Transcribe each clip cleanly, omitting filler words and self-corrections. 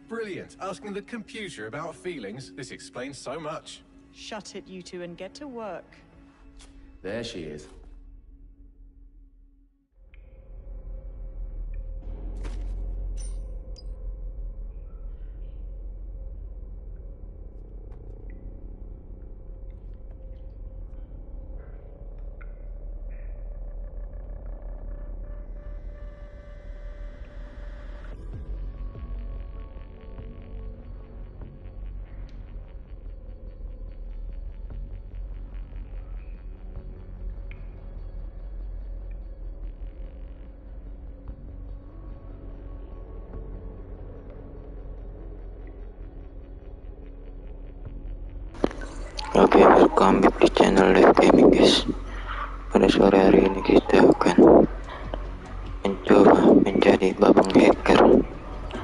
Brilliant. Asking the computer about feelings. This explains so much. Shut it, you two, and get to work. There she is. Oke, welcome back di channel Live Gaming, guys. Pada sore hari ini kita akan mencoba menjadi babang hacker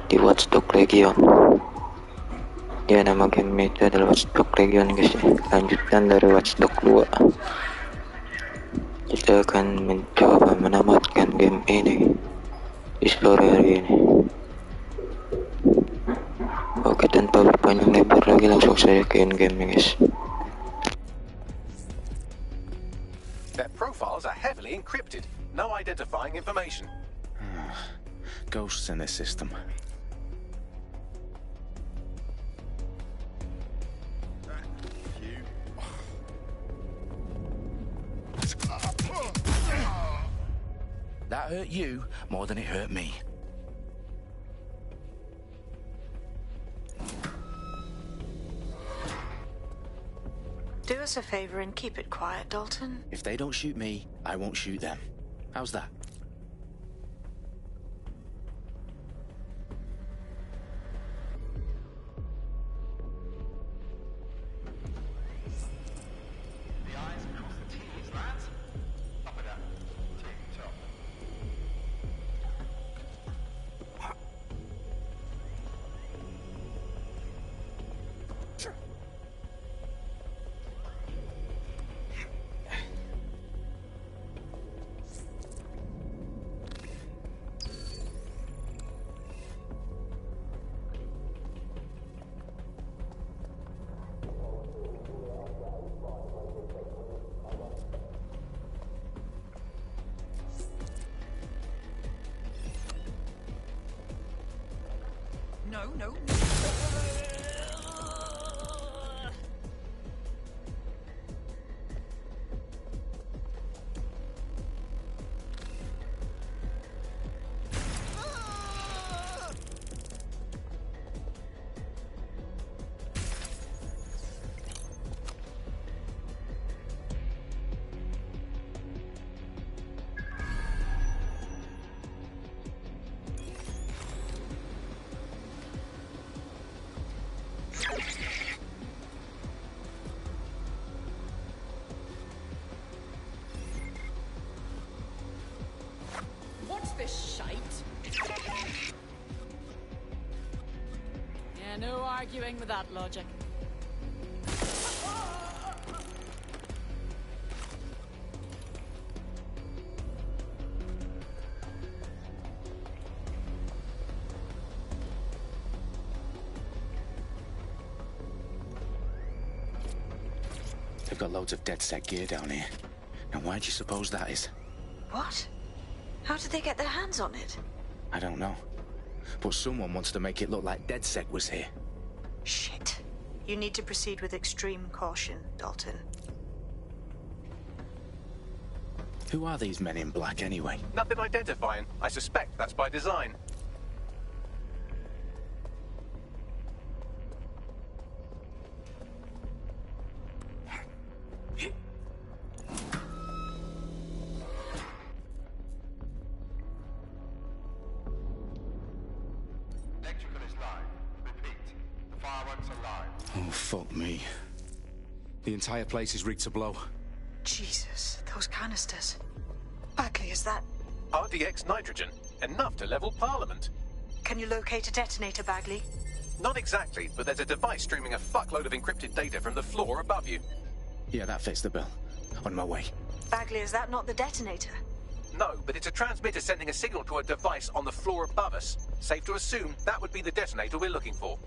di Watchdog Legion. Ya, nama game itu adalah Watchdog Legion, guys. Lanjutan dari Watchdog 2. Kita akan mencoba menamatkan game ini di sore hari ini. Oke, tanpa berpanjang lebar lagi, langsung saja ke in-game, guys. Their profiles are heavily encrypted. No identifying information. Ghosts in this system. That hurt you more than it hurt me. Do us a favor and keep it quiet, Dalton. If they don't shoot me, I won't shoot them. How's that? No. What's this shite? Yeah, no arguing with that logic. They've got loads of DedSec gear down here. Now why do you suppose that is? What? How did they get their hands on it? I don't know. But someone wants to make it look like DedSec was here. Shit. You need to proceed with extreme caution, Dalton. Who are these men in black anyway? Nothing identifying. I suspect that's by design. Oh, fuck me. The entire place is rigged to blow. Jesus, those canisters. Bagley, is that... RDX nitrogen. Enough to level Parliament. Can you locate a detonator, Bagley? Not exactly, but there's a device streaming a fuckload of encrypted data from the floor above you. Yeah, that fits the bill. On my way. Bagley, is that not the detonator? No, but it's a transmitter sending a signal to a device on the floor above us. Safe to assume that would be the detonator we're looking for.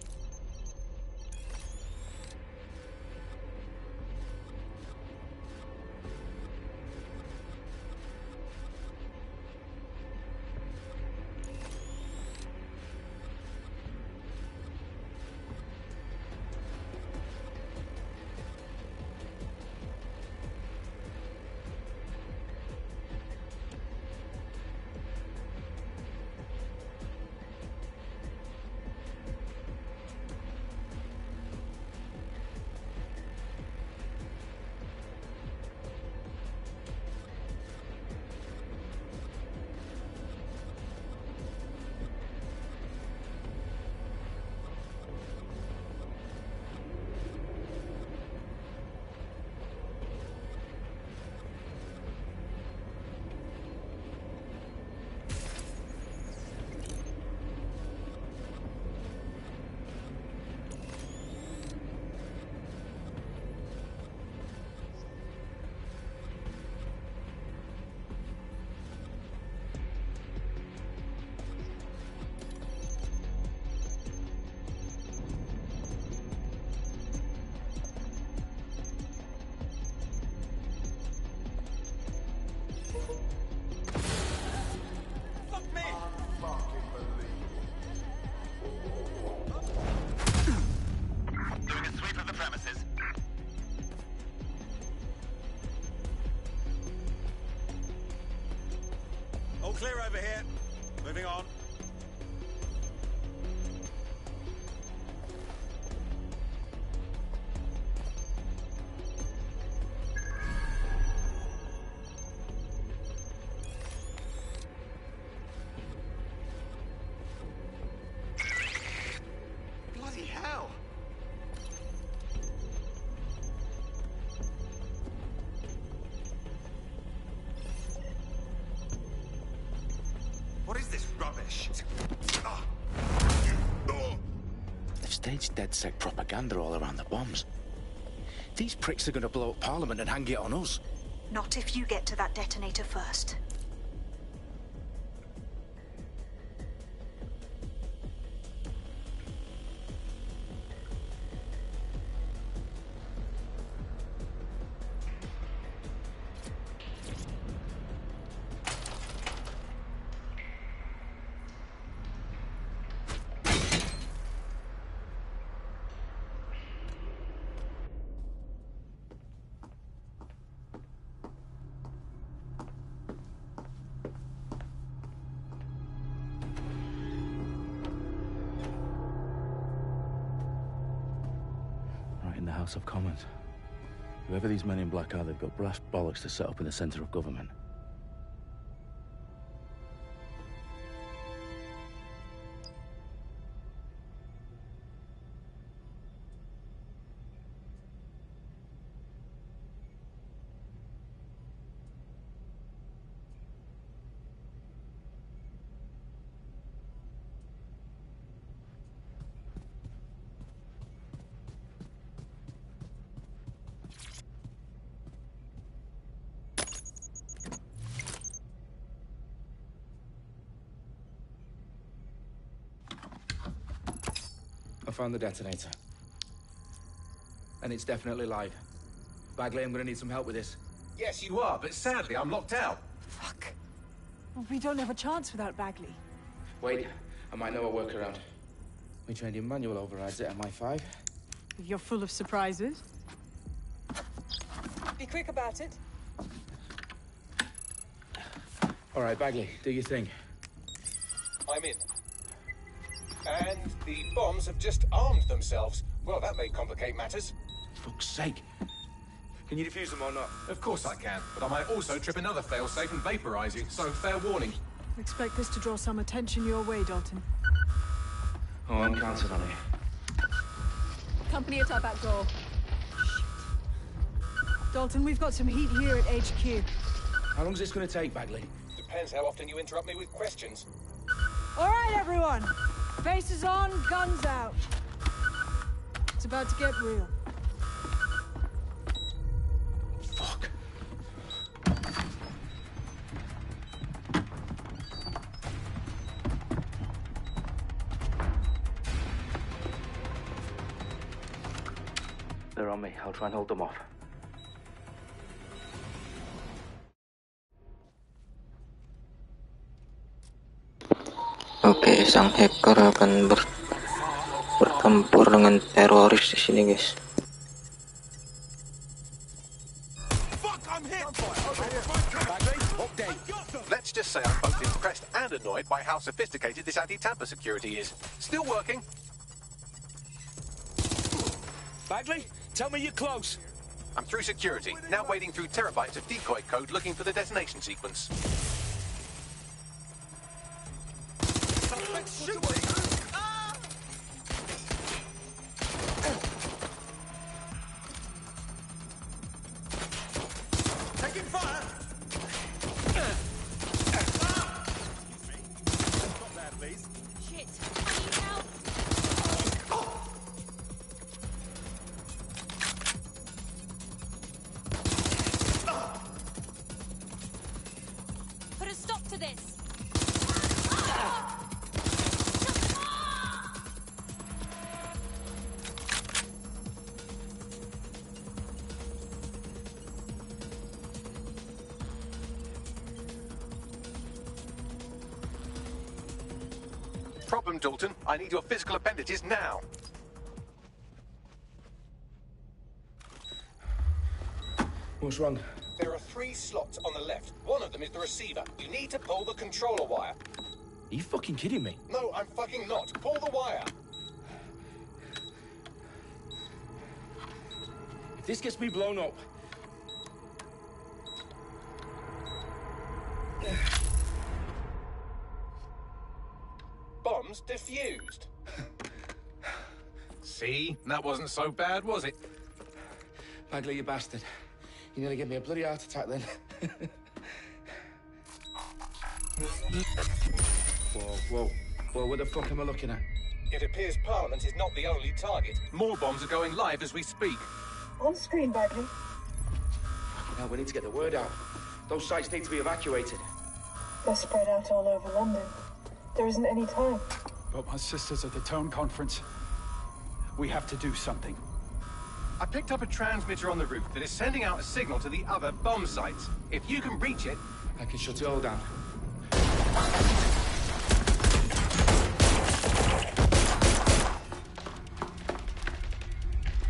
Clear over here. Moving on. Bloody hell! What is this rubbish? They've staged DedSec propaganda all around the bombs. These pricks are going to blow up Parliament and hang it on us. Not if you get to that detonator first. In the House of Commons. Whoever these men in black are, they've got brass bollocks to set up in the centre of government. I found the detonator. And it's definitely live. Bagley, I'm gonna need some help with this. Yes, you are, but sadly I'm locked out. Fuck. Well, we don't have a chance without Bagley. Wait, I might know a workaround. We trained in manual overrides at MI5. You're full of surprises. Be quick about it. All right, Bagley, do your thing. I'm in. And the bombs have just armed themselves. Well, that may complicate matters. Fuck's sake. Can you defuse them or not? Of course I can, but I might also trip another failsafe and vaporize you, so fair warning. Expect this to draw some attention your way, Dalton. Oh, I'm counting on it. Company at our back door. Dalton, we've got some heat here at HQ. How long is this gonna take, Bagley? Depends how often you interrupt me with questions. All right, everyone. Faces on, guns out. It's about to get real. Fuck. They're on me. I'll try and hold them off. Oke, sang hacker akan bertempur dengan teroris di sini, guys. Let's just say I'm both impressed and annoyed by how sophisticated this anti-tamper security is. Still working. Bagley, tell me you're close. I'm through security, now wading through terabytes of decoy code looking for the detonation sequence. Taking fire! Stop there, please. Shit! I need help! Put a stop to this! Problem, Dalton. I need your physical appendages now. What's wrong? There are 3 slots on the left. One of them is the receiver. You need to pull the controller wire. Are you fucking kidding me? No, I'm fucking not. Pull the wire. If this gets me blown up... Bombs defused. See? That wasn't so bad, was it? Bagley, you bastard. You nearly gave me a bloody heart attack then. Whoa. What the fuck am I looking at? It appears Parliament is not the only target. More bombs are going live as we speak. On screen, Bagley. Now we need to get the word out. Those sites need to be evacuated. They're spread out all over London. There isn't any time. But my sister's at the town conference. We have to do something. I picked up a transmitter on the roof that is sending out a signal to the other bomb sites. If you can reach it... I can shut it all down.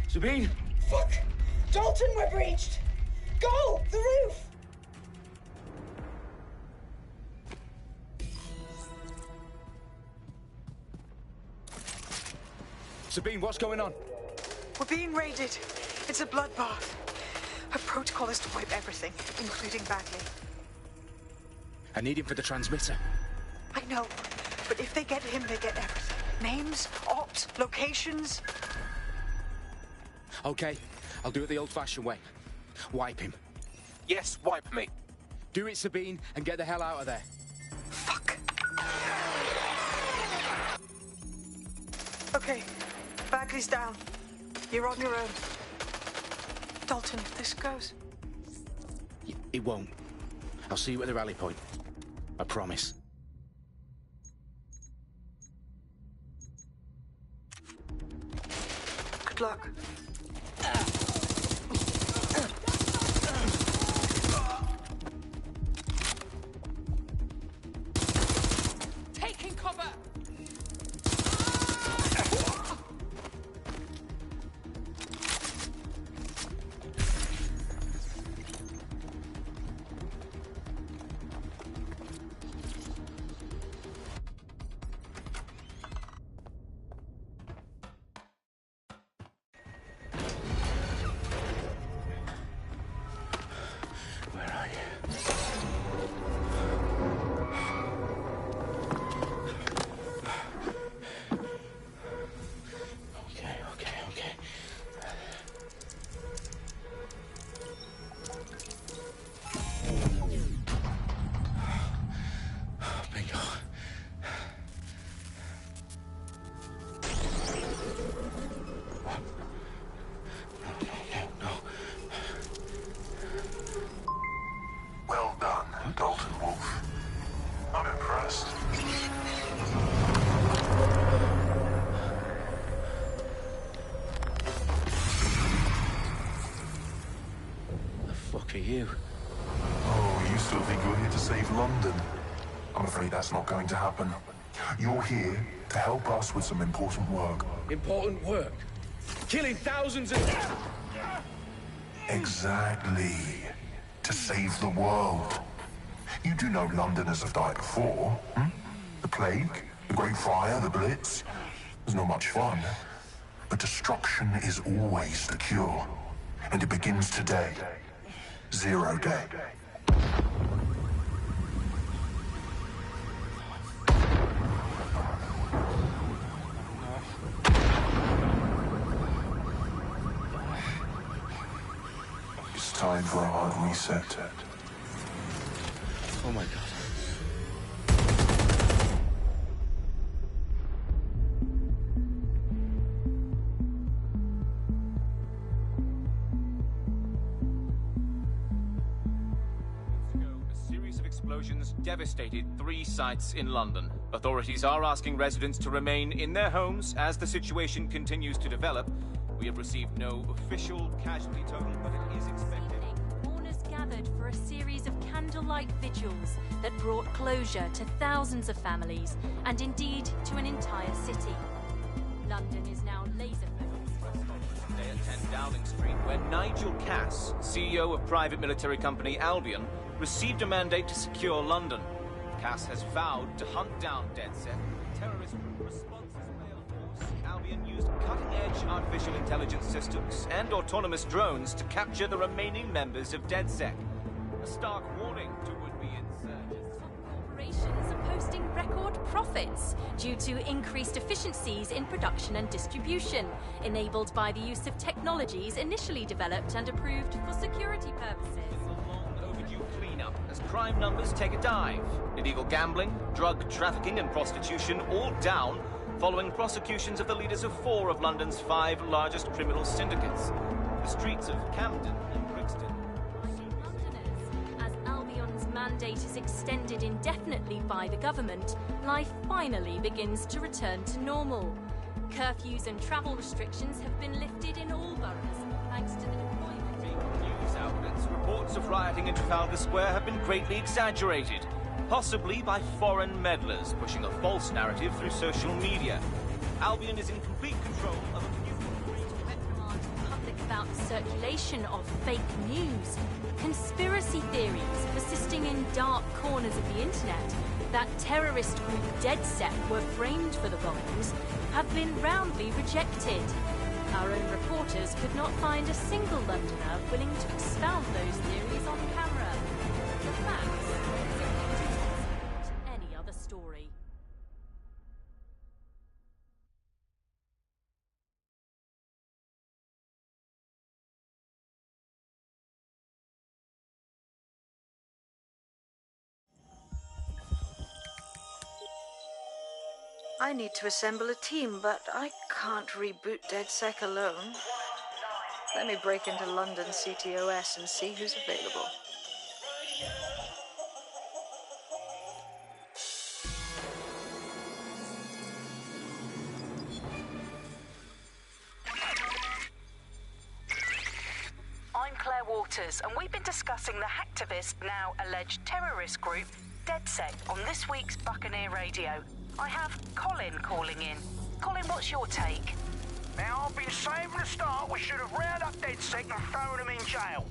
Sabine! Fuck! Dalton, we're breached! Go! The roof! Sabine, what's going on? We're being raided. It's a bloodbath. Our protocol is to wipe everything, including Bagley. I need him for the transmitter. I know, but if they get him, they get everything. Names, ops, locations. Okay, I'll do it the old-fashioned way. Wipe him. Yes, wipe me. Do it, Sabine, and get the hell out of there. Fuck. Okay, Bagley's down. You're on your own. Dalton, if this goes... It won't. I'll see you at the rally point. I promise. Good luck. Taking cover! you. Oh, you still think you're here to save London? I'm afraid that's not going to happen. You're here to help us with some important work. Important work? Killing thousands of... Exactly. To save the world. You do know Londoners have died before, hmm? The plague, the Great Fire, the Blitz. It's not much fun. But destruction is always the cure. And it begins today. 0 day. It's time for a hard reset. Oh my God. Explosions devastated 3 sites in London. Authorities are asking residents to remain in their homes as the situation continues to develop. We have received no official casualty total, but it is expected. Mourners gathered for a series of candlelight vigils that brought closure to thousands of families and indeed to an entire city. London is now laser-focused. Today at 10 Dowling Street, where Nigel Cass, CEO of private military company Albion, received a mandate to secure London. Cass has vowed to hunt down DedSec. Terrorist responses failed. Albion used cutting-edge artificial intelligence systems and autonomous drones to capture the remaining members of DedSec. A stark warning to would-be insurgents. Corporations are posting record profits due to increased efficiencies in production and distribution, enabled by the use of technologies initially developed and approved for security purposes. As crime numbers take a dive. Illegal gambling, drug trafficking and prostitution all down following prosecutions of the leaders of 4 of London's 5 largest criminal syndicates. The streets of Camden and Brixton. Londoners, as Albion's mandate is extended indefinitely by the government, life finally begins to return to normal. Curfews and travel restrictions have been lifted in all boroughs thanks to the deployment. News outlets, reports of rioting in Trafalgar Square have been greatly exaggerated, possibly by foreign meddlers pushing a false narrative through social media. Albion is in complete control of a reprimand the public about the circulation of fake news, conspiracy theories persisting in dark corners of the internet that terrorist group DedSec were framed for the bombings have been roundly rejected. Our own reporters could not find a single Londoner willing to expound those theories on camera. The facts simply any other story. I need to assemble a team, but I can't reboot DedSec alone. Let me break into London CTOS and see who's available. I'm Claire Waters, and we've been discussing the hacktivist, now alleged terrorist group, DedSec, on this week's Buccaneer Radio. I have Colin calling in. Colin, what's your take? Now, I've been saying from the start we should have rounded up DedSec and thrown them in jail.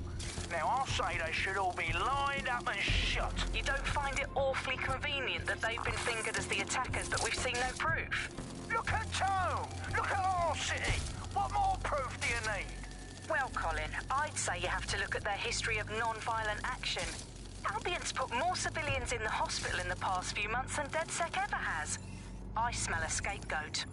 Now, I'll say they should all be lined up and shot. You don't find it awfully convenient that they've been fingered as the attackers, but we've seen no proof? Look at Tone! Look at our city! What more proof do you need? Well, Colin, I'd say you have to look at their history of non-violent action. Albion's put more civilians in the hospital in the past few months than DedSec ever has. I smell a scapegoat.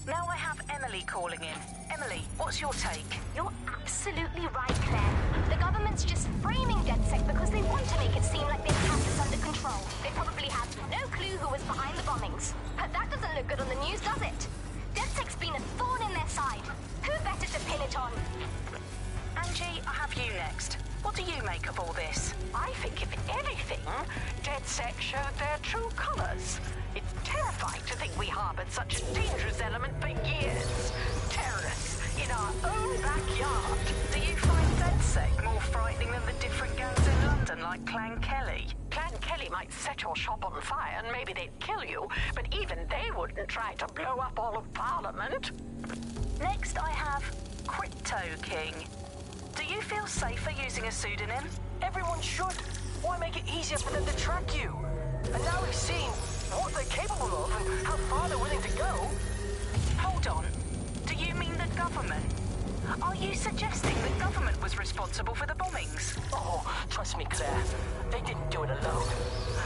Now I have Emily calling in. Emily, what's your take? You're absolutely right, Claire. The government's just framing DedSec because they want to make it seem like they've had this under control. They probably have no clue who was behind the bombings. But that doesn't look good on the news, does it? DedSec's been a thorn in their side. Who better to pin it on? Angie, I have you next. What do you make of all this? I think, if anything, DedSec showed their true colours. It's terrifying to think we harboured such a dangerous element for years. Terrorists in our own backyard. Do you find DedSec more frightening than the different like Clan Kelly. Clan Kelly might set your shop on fire and maybe they'd kill you, but even they wouldn't try to blow up all of Parliament. Next, I have Crypto King. Do you feel safer using a pseudonym? Everyone should. Why make it easier for them to track you? And now we've seen what they're capable of and how far they're willing to go. Hold on. Do you mean the government? Are you suggesting the government was responsible for the bombings? Oh, trust me, Claire. They didn't do it alone.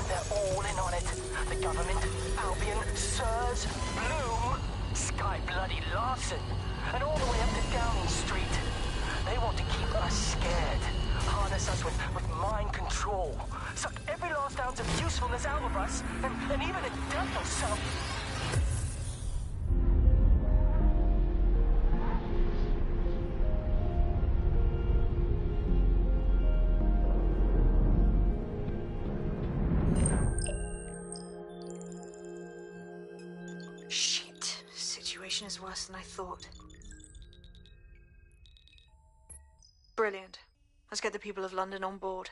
They're all in on it. The government, Albion, Sirs, Bloom, Sky Bloody Larson, and all the way up to Downing Street. They want to keep us scared, harness us with mind control, suck every last ounce of usefulness out of us, and even a death or so. Shit. Situation is worse than I thought. Brilliant. Let's get the people of London on board.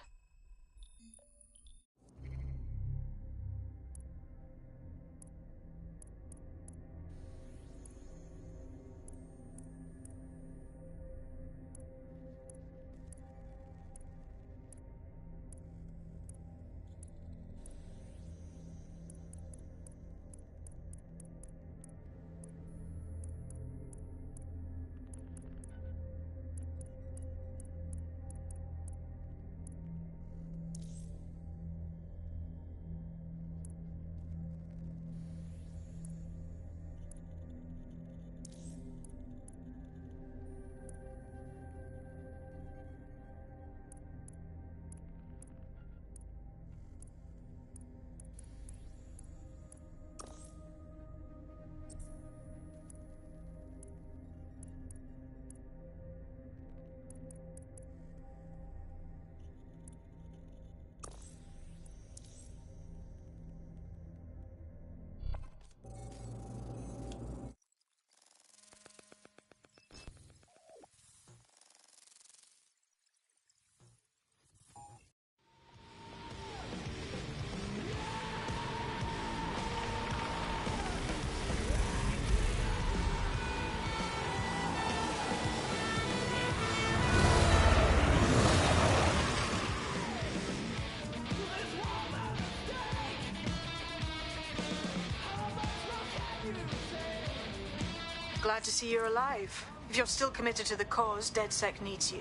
Glad to see you're alive. If you're still committed to the cause, DedSec needs you.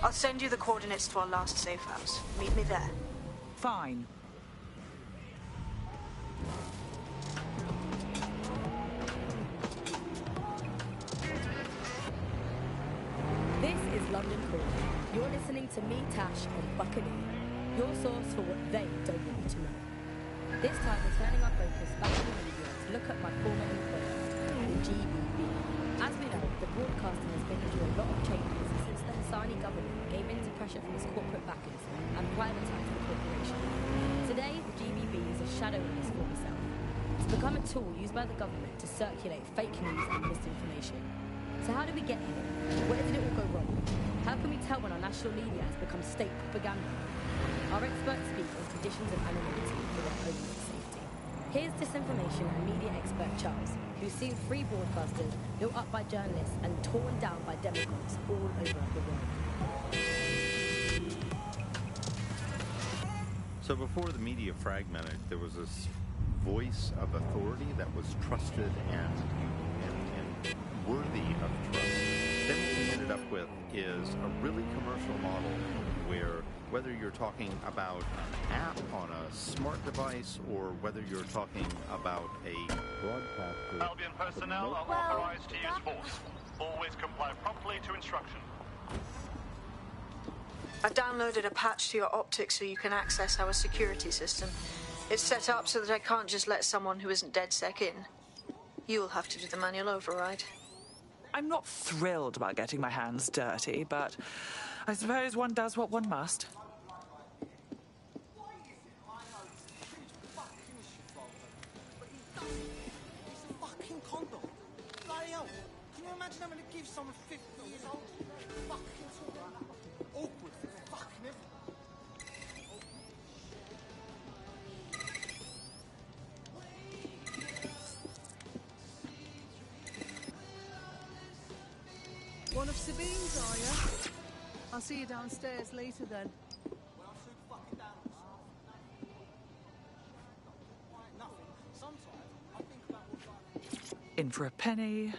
I'll send you the coordinates to our last safe house. Meet me there. Fine. This is London Calling. You're listening to me, Tash, on Buccaneer. Your source for what they don't want you to know. This time we're turning our focus back to the media to look at my former employer, the GBB. As we know, the broadcasting has been through a lot of changes since the Hassani government gave in to pressure from its corporate backers and privatised the corporation. Today, the GBB is a shadow of its former self. It's become a tool used by the government to circulate fake news and misinformation. So how did we get here? Where did it all go wrong? How can we tell when our national media has become state propaganda? Our experts speak on conditions of anonymity for their own safety. Here's disinformation and media expert Charles, who's seen free broadcasters built up by journalists and torn down by demagogues all over the world. So before the media fragmented, there was this voice of authority that was trusted and worthy of trust. Then what we ended up with is a really commercial model where whether you're talking about an app on a smart device or whether you're talking about a broadcaster... Albion personnel are authorized to use force. Always comply promptly to instruction. I've downloaded a patch to your optics so you can access our security system. It's set up so that I can't just let someone who isn't DedSec in. You'll have to do the manual override. I'm not thrilled about getting my hands dirty, but I suppose one does what one must. Imagine having to give someone 50 years old. Fucking talk like that. Awkward for fucking everyone. One of Sabine's, are you? I'll see you downstairs later then. Well, I'm so fucking down on myself. Nothing. Sometimes I think about what's like. In for a penny.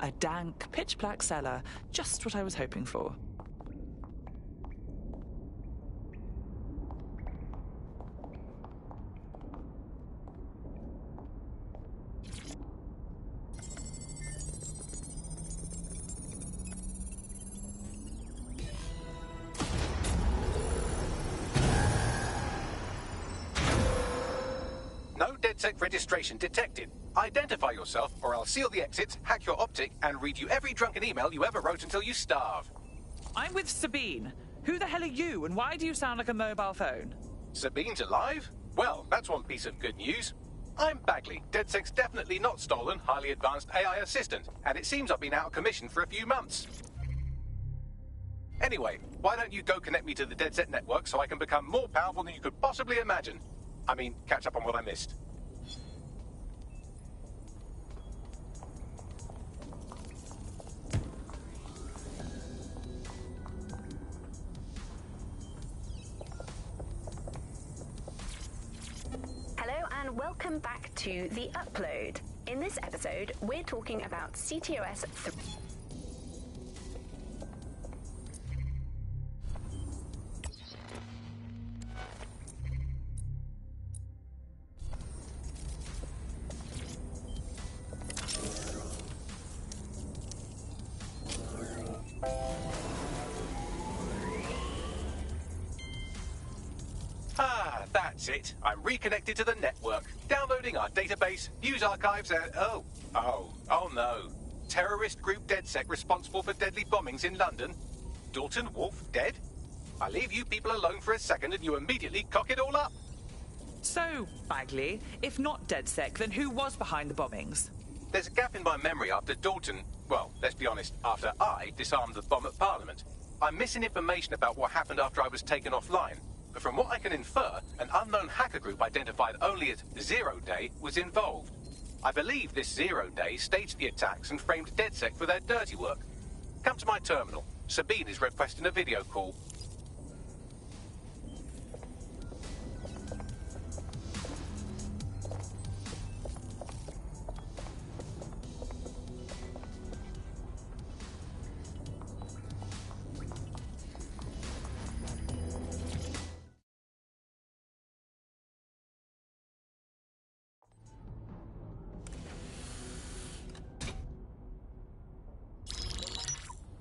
A dank, pitch-black cellar. Just what I was hoping for. No DedSec registration detected. Identify yourself, or I'll seal the exits, hack your optic, and read you every drunken email you ever wrote until you starve. I'm with Sabine. Who the hell are you, and why do you sound like a mobile phone? Sabine's alive? Well, that's one piece of good news. I'm Bagley, DedSec's definitely not stolen, highly advanced AI assistant, and it seems I've been out of commission for a few months. Anyway, why don't you go connect me to the DedSec network so I can become more powerful than you could possibly imagine? I mean, catch up on what I missed. Hello and welcome back to The Upload. In this episode, we're talking about CTOS 3. Ah, that's it. I'm reconnected to the network, downloading our database, news archives, and oh no. Terrorist group DedSec responsible for deadly bombings in London. Dalton Wolf dead? I leave you people alone for a second and you immediately cock it all up. So, Bagley, if not DedSec, then who was behind the bombings? There's a gap in my memory after Dalton, well, let's be honest, after I disarmed the bomb at Parliament. I'm missing information about what happened after I was taken offline. But from what I can infer, an unknown hacker group identified only as Zero Day was involved. I believe this Zero Day staged the attacks and framed DedSec for their dirty work. Come to my terminal. Sabine is requesting a video call.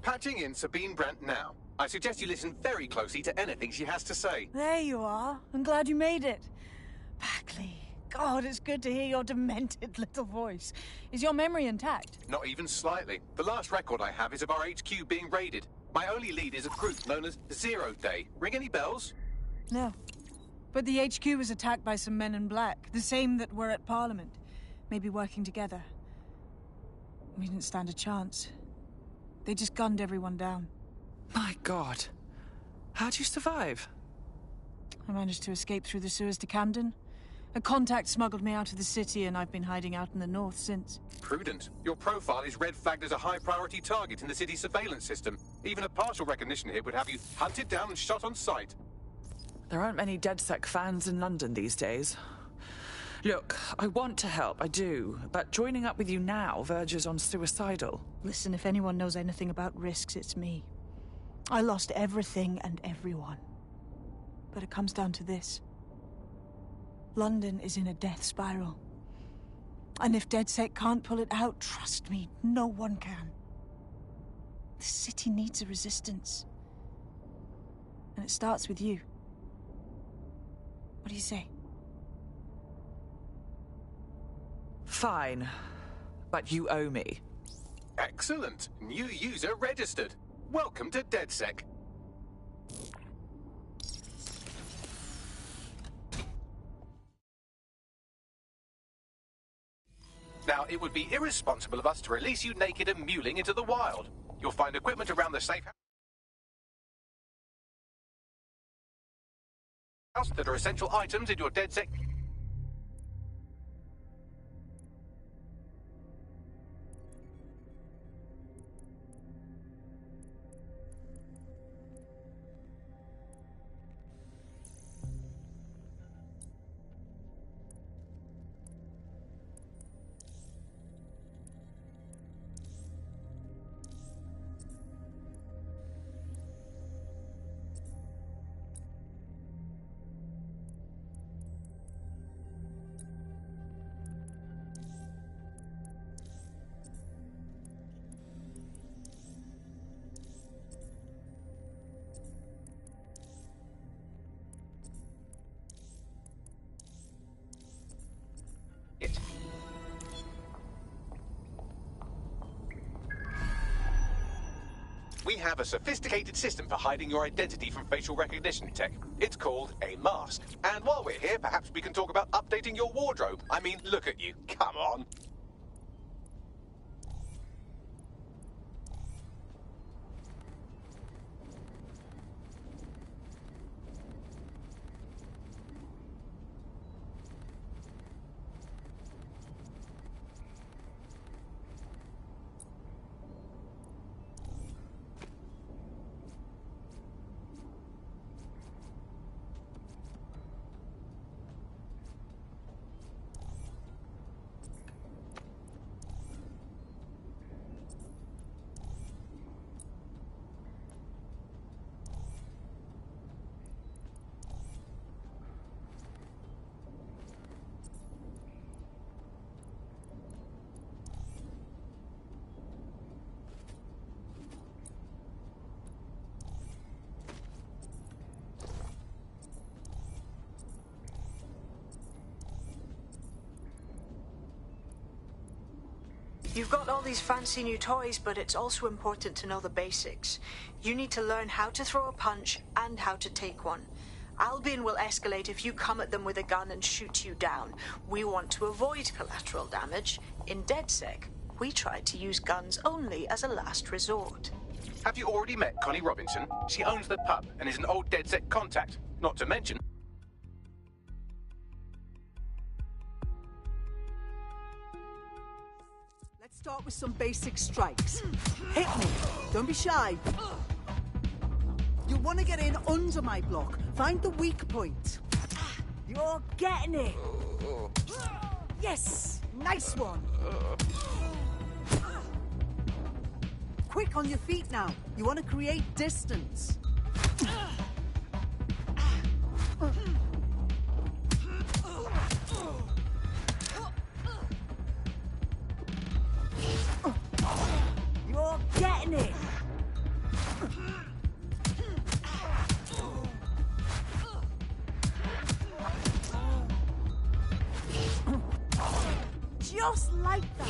Patching in Sabine Brandt now. I suggest you listen very closely to anything she has to say. There you are. I'm glad you made it. Bagley. God, it's good to hear your demented little voice. Is your memory intact? Not even slightly. The last record I have is of our HQ being raided. My only lead is a group known as Zero Day. Ring any bells? No. But the HQ was attacked by some men in black, the same that were at Parliament. Maybe working together. We didn't stand a chance. They just gunned everyone down. My God. How'd you survive? I managed to escape through the sewers to Camden. A contact smuggled me out of the city, and I've been hiding out in the north since. Prudent. Your profile is red flagged as a high-priority target in the city's surveillance system. Even a partial recognition hit would have you hunted down and shot on sight. There aren't many DedSec fans in London these days. Look, I want to help, I do, but joining up with you now verges on suicidal. Listen, if anyone knows anything about risks, it's me. I lost everything and everyone. But it comes down to this. London is in a death spiral. And if DedSec can't pull it out, trust me, no one can. The city needs a resistance. And it starts with you. What do you say? Fine, but you owe me. Excellent. New user registered. Welcome to DedSec. Now, it would be irresponsible of us to release you naked and mewling into the wild. You'll find equipment around the safe house that are essential items in your DedSec. We have a sophisticated system for hiding your identity from facial recognition tech. It's called a mask. And while we're here, perhaps we can talk about updating your wardrobe. I mean, look at you. Come on. You've got all these fancy new toys, but it's also important to know the basics. You need to learn how to throw a punch and how to take one. Albion will escalate if you come at them with a gun and shoot you down. We want to avoid collateral damage. In DedSec, we try to use guns only as a last resort. Have you already met Connie Robinson? She owns the pub and is an old DedSec contact. Not to mention... Start with some basic strikes. Hit me. Don't be shy. You'll want to get in under my block. Find the weak point. You're getting it. Yes. Nice one. Quick on your feet now. You want to create distance. You're getting it! Just like that!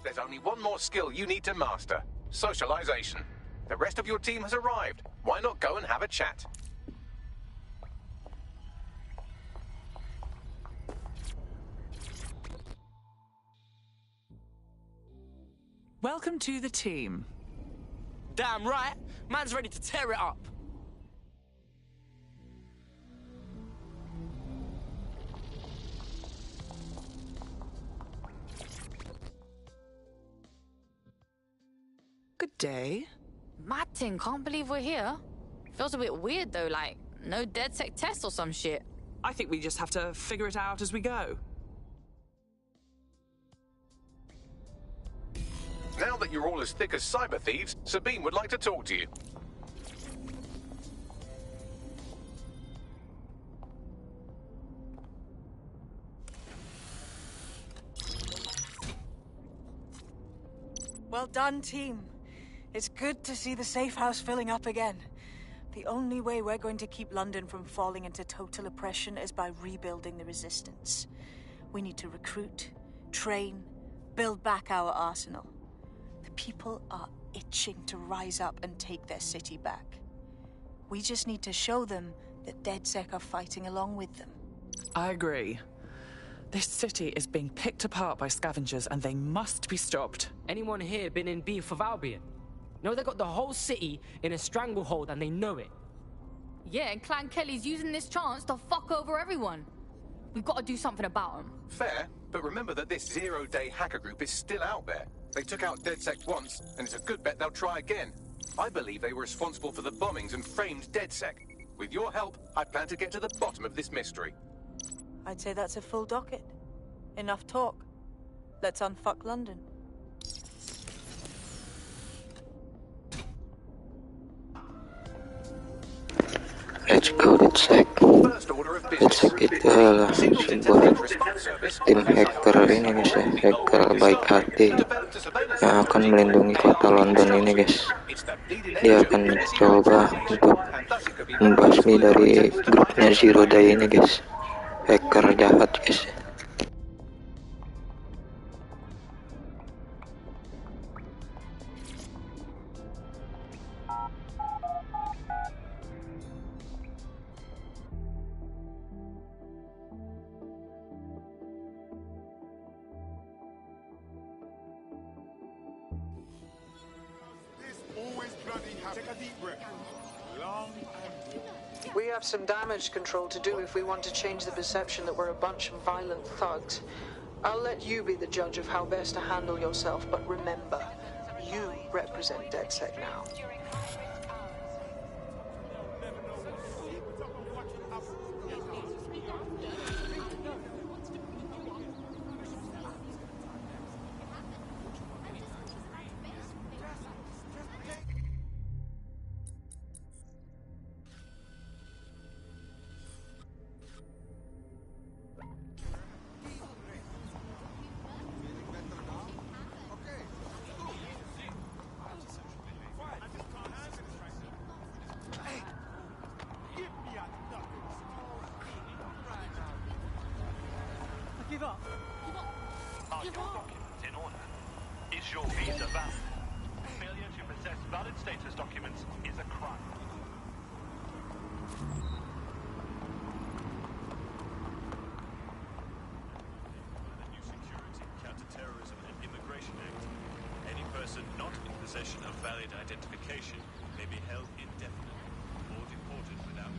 There's only one more skill you need to master. Socialization. The rest of your team has arrived. Why not go and have a chat? Welcome to the team. Damn right. Man's ready to tear it up. Good day. Martin, can't believe we're here. Feels a bit weird though, like no DedSec test or some shit. I think we just have to figure it out as we go. Now that you're all as thick as cyber thieves, Sabine would like to talk to you. Well done, team. It's good to see the safe house filling up again. The only way we're going to keep London from falling into total oppression is by rebuilding the resistance. We need to recruit, train, build back our arsenal. The people are itching to rise up and take their city back. We just need to show them that DedSec are fighting along with them. I agree. This city is being picked apart by scavengers and they must be stopped. Anyone here been in beef with Albion? No, they got the whole city in a stranglehold and they know it. Yeah, and Clan Kelly's using this chance to fuck over everyone. We've got to do something about them. Fair, but remember that this zero-day hacker group is still out there. They took out DedSec once, and it's a good bet they'll try again. I believe they were responsible for the bombings and framed DedSec. With your help, I plan to get to the bottom of this mystery. I'd say that's a full docket. Enough talk. Let's unfuck London. Let's go, DedSec. DedSec itu adalah sebuah tim hacker ini guys ya, hacker baik hati yang akan melindungi kota London ini guys. Dia akan mencoba untuk membasmi dari grupnya Zero Day ini guys, hacker jahat guys. We have some damage control to do if we want to change the perception that we're a bunch of violent thugs. I'll let you be the judge of how best to handle yourself, but remember, you represent DedSec now. Are your documents in order? Is your visa valid? Failure to possess valid status documents is a crime. The new Security, Counter-Terrorism and Immigration Act. Any person not in possession of valid identification may be held indefinitely or deported without.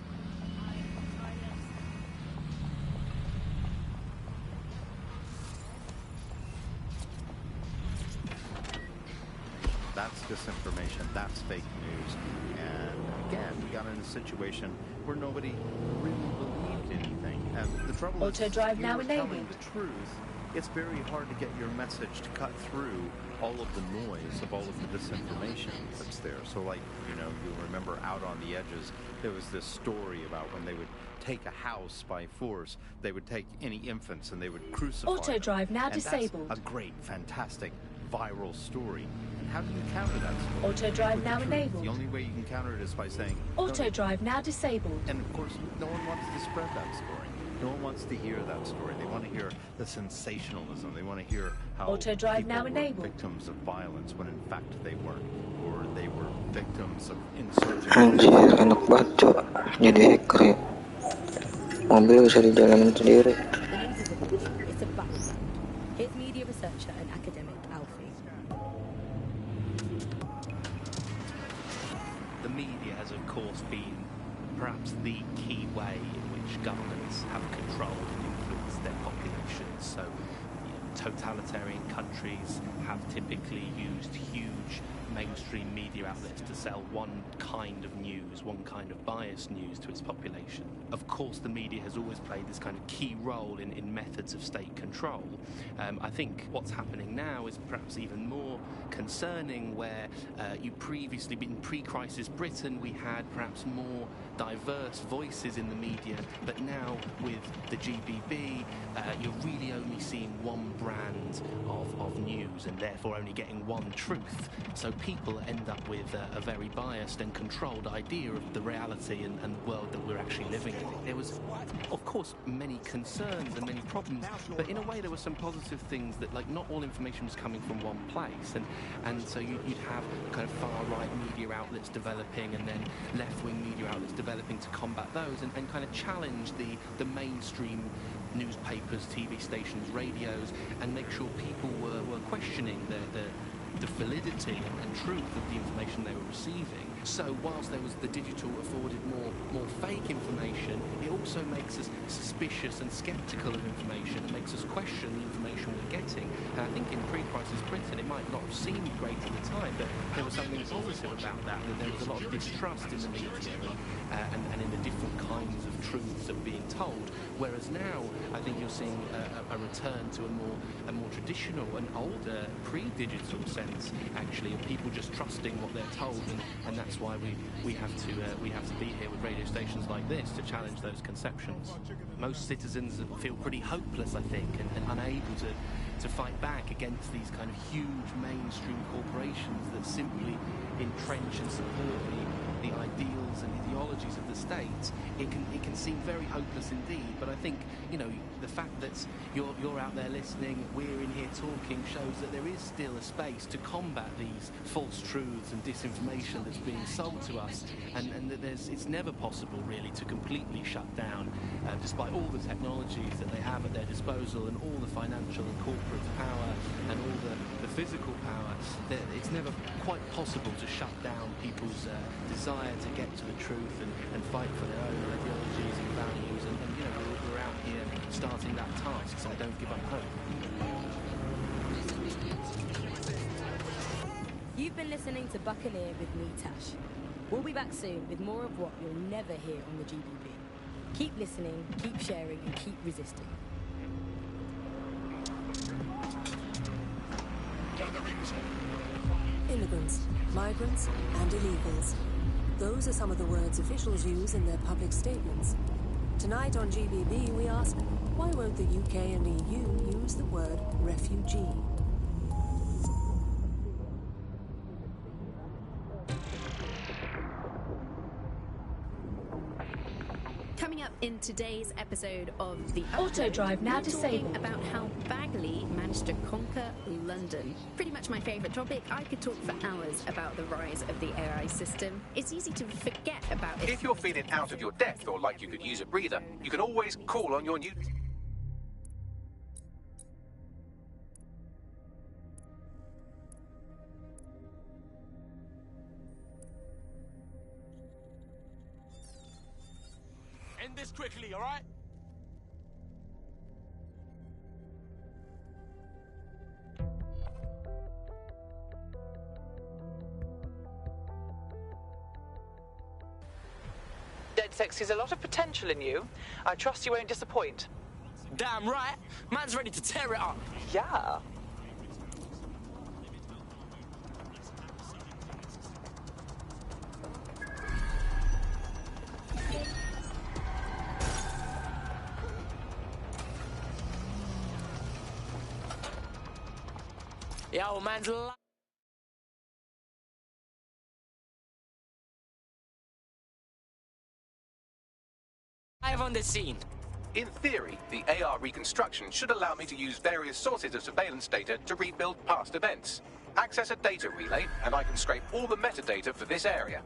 That's disinformation, that's fake news. And again, we got in a situation where nobody really believed anything. And the trouble is, if Auto-drive you now were enabled. telling the truth, it's very hard to get your message to cut through all of the noise of all of the disinformation that's there. So like, you know, you'll remember Out on the Edges, there was this story about when they would take a house by force, they would take any infants and they would crucify Auto-drive them. now And disabled. that's a great, fantastic, viral story. And how do you counter that story? Auto-drive With now the truth. enabled. The only way you can counter it is by saying, Auto-drive now disabled. and of course, no one wants to spread that story. No one wants to hear that story. They want to hear the sensationalism. They want to hear how Auto drive people now were enabled. victims of violence when in fact they weren't, or they were victims of insurgent. Anjir, enak banget cok jadi hacker ya. Mobil bisa dijalanin sendiri. The news isn't news, it's a battleground. Here's media researcher and academic Alfie. The media has, of course, been perhaps the key way in which governments have controlled and influenced their populations. So, totalitarian countries have typically used huge mainstream media outlets to sell one kind of news, one kind of biased news to its population. Of course, the media has always played this kind of key role in methods of state control. I think what's happening now is perhaps even more concerning, where you previously, in pre-crisis Britain, we had perhaps more diverse voices in the media, but now with the GBB, you're really only seeing one brand of news, and therefore only getting one truth. So people end up with a very biased and controlled idea of the reality and the world that we're actually living in. There was, of course, many concerns and many problems, but in a way there were some positive things, that like not all information was coming from one place, and so you'd have kind of far-right media outlets developing, and then left-wing media outlets developing to combat those, and kind of challenge the mainstream newspapers, TV stations, radios, and make sure people were questioning the validity and truth of the information they were receiving. So whilst there was the digital afforded more fake information, it also makes us suspicious and sceptical of information, and makes us question the information we're getting. And I think in pre-crisis Britain, it might not have seemed great at the time, but there was something positive about that there was a lot of distrust in the media and in the different kinds of truths that were being told. Whereas now, I think you're seeing a return to a more traditional and older pre-digital sense, actually, of people just trusting what they're told, and that's why we have to be here with radio stations like this to challenge those conceptions. Most citizens feel pretty hopeless, I think, and unable to fight back against these kind of huge mainstream corporations that simply entrench and support the ideals and ideologies of the state. It can seem very hopeless indeed, but I think, the fact that you're out there listening, we're in here talking, shows that there is still a space to combat these false truths and disinformation that's being sold to us, and that it's never possible really to completely shut down, despite all the technologies that they have at their disposal, and all the financial and corporate power, and all the physical power. It's never quite possible to shut down people's desire to get to the truth and fight for their own ideologies and values, and we're out here starting that task, so don't give up hope. You've been listening to Buccaneer with me, Tash. We'll be back soon with more of what you'll never hear on the GBB. Keep listening, keep sharing, and keep resisting. Immigrants, migrants, and illegals. Those are some of the words officials use in their public statements. Tonight on GBB, we ask, why won't the UK and EU use the word refugee? Coming up in today's episode of the Auto drive now we're talking disabled. about how Bagley managed to conquer London. Pretty much my favourite topic. I could talk for hours about the rise of the AI system. It's easy to forget about it. If you're feeling out of your depth or like you could use a breather, you can always call on your new... End this quickly, all right? DedSec sees a lot of potential in you. I trust you won't disappoint. Damn right. Man's ready to tear it up. Yeah. Yeah, old man's live on the scene. In theory, the AR reconstruction should allow me to use various sources of surveillance data to rebuild past events. Access a data relay, and I can scrape all the metadata for this area.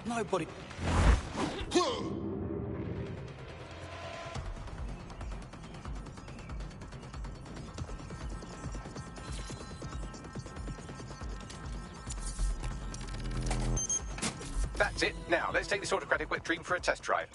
Nobody. That's it. Now, let's take this autocratic wet dream for a test drive.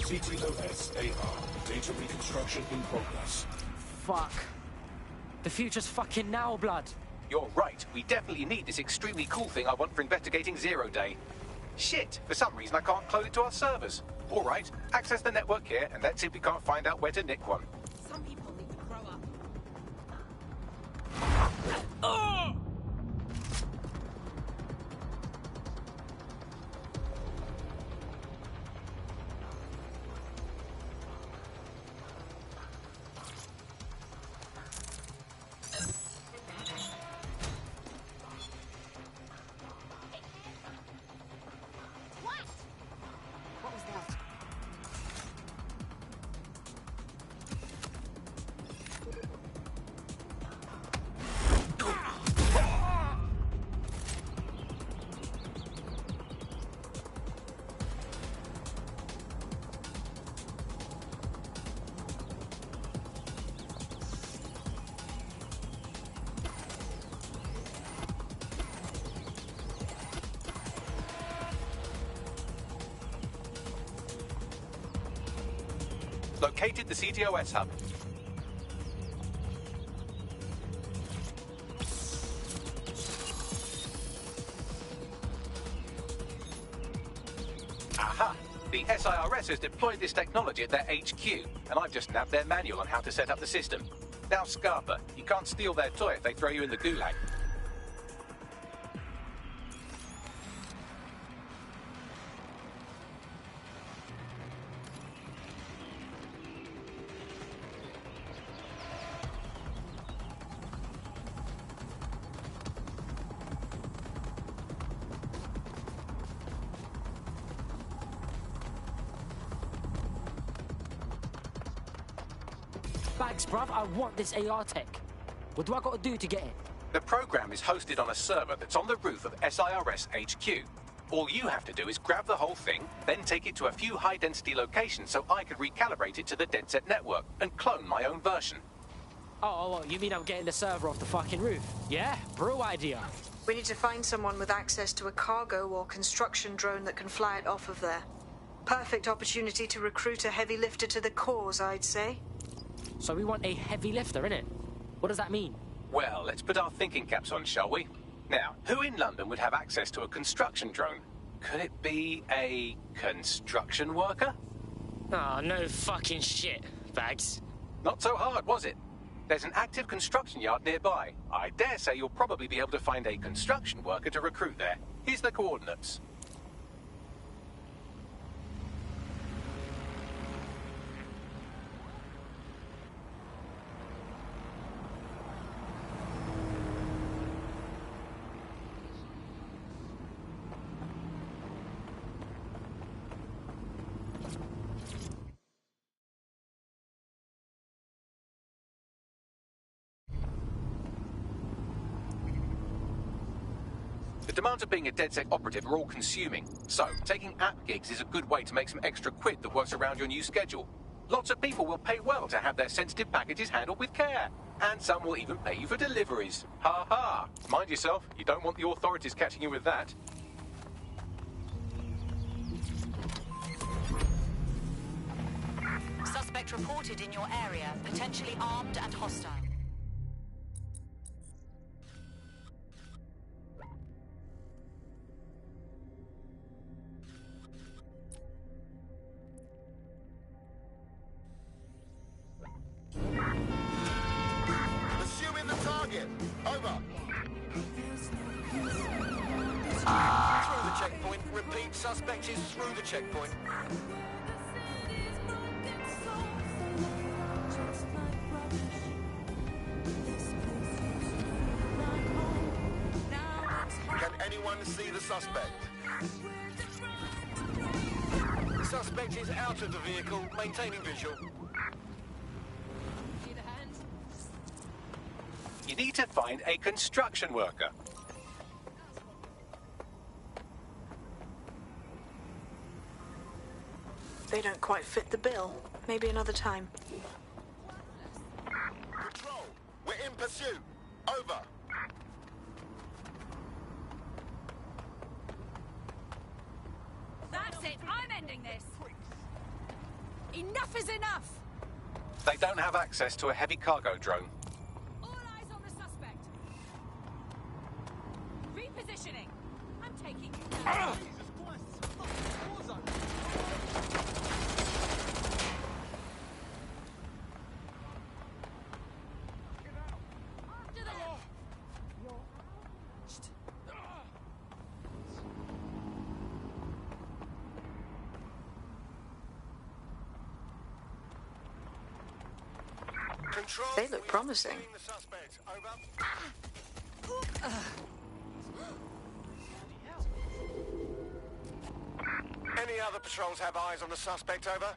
CTOS AR. Data reconstruction in progress. Fuck. The future's fucking now, blood. You're right. We definitely need this extremely cool thing I want for investigating Zero Day. Shit, for some reason I can't clone it to our servers. All right, access the network here, and let's see if we can't find out where to nick one. Some people need to grow up. Located the CTOS hub. Aha! The SIRS has deployed this technology at their HQ, and I've just nabbed their manual on how to set up the system. Now, Scarpa, you can't steal their toy if they throw you in the gulag. Bags, bruv, I want this AR tech. What do I gotta do to get it? The program is hosted on a server that's on the roof of SIRS HQ. All you have to do is grab the whole thing, then take it to a few high-density locations so I could recalibrate it to the DedSec network and clone my own version. Oh, you mean I'm getting the server off the fucking roof? Yeah, brew idea. We need to find someone with access to a cargo or construction drone that can fly it off of there. Perfect opportunity to recruit a heavy lifter to the cause, I'd say. So we want a heavy lifter, innit? What does that mean? Well, let's put our thinking caps on, shall we? Now, who in London would have access to a construction drone? Could it be a construction worker? Oh, no fucking shit, Bags. Not so hard, was it? There's an active construction yard nearby. I dare say you'll probably be able to find a construction worker to recruit there. Here's the coordinates. The demands of being a DedSec operative are all-consuming, so taking app gigs is a good way to make some extra quid that works around your new schedule. Lots of people will pay well to have their sensitive packages handled with care, and some will even pay you for deliveries. Ha ha! Mind yourself, you don't want the authorities catching you with that. Suspect reported in your area, potentially armed and hostile. Assuming the target. Over. Through the checkpoint. Repeat, suspect is through the checkpoint. Can anyone see the suspect? Suspect is out of the vehicle, maintaining visual. You need to find a construction worker. They don't quite fit the bill. Maybe another time. Control, we're in pursuit. Over. That's it. I'm ending this. Enough is enough. They don't have access to a heavy cargo drone. All eyes on the suspect. Repositioning. I'm taking you down. They look promising. Any other patrols have eyes on the suspect? Over.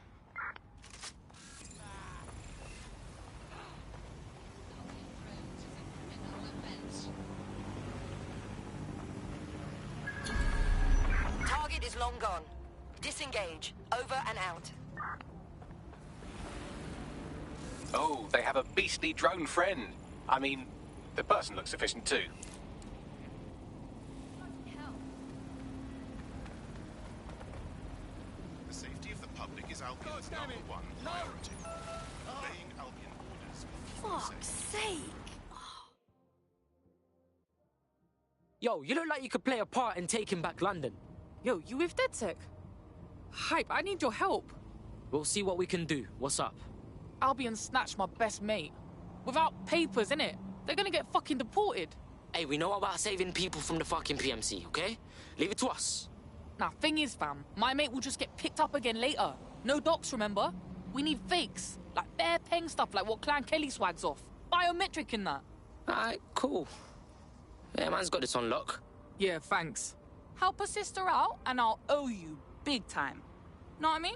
Target is long gone. Disengage. Over and out. Oh, they have a beastly drone friend. I mean, the person looks efficient too. The safety of the public is Albion's #1 priority. Obeying Albion orders. Fuck's sake! Yo, you look like you could play a part in taking back London. Yo, you with DedSec? Hype, I need your help. We'll see what we can do. What's up? Albion snatched my best mate. Without papers, innit? They're gonna get fucking deported. Hey, we know about saving people from the fucking PMC, okay? Leave it to us. Nah, thing is, fam, my mate will just get picked up again later. No docs, remember? We need fakes. Like bare peng stuff like what Clan Kelly swags off. Biometric in that. Alright, cool. Yeah, man's got this on lock. Yeah, thanks. Help a sister out and I'll owe you big time. Know what I mean?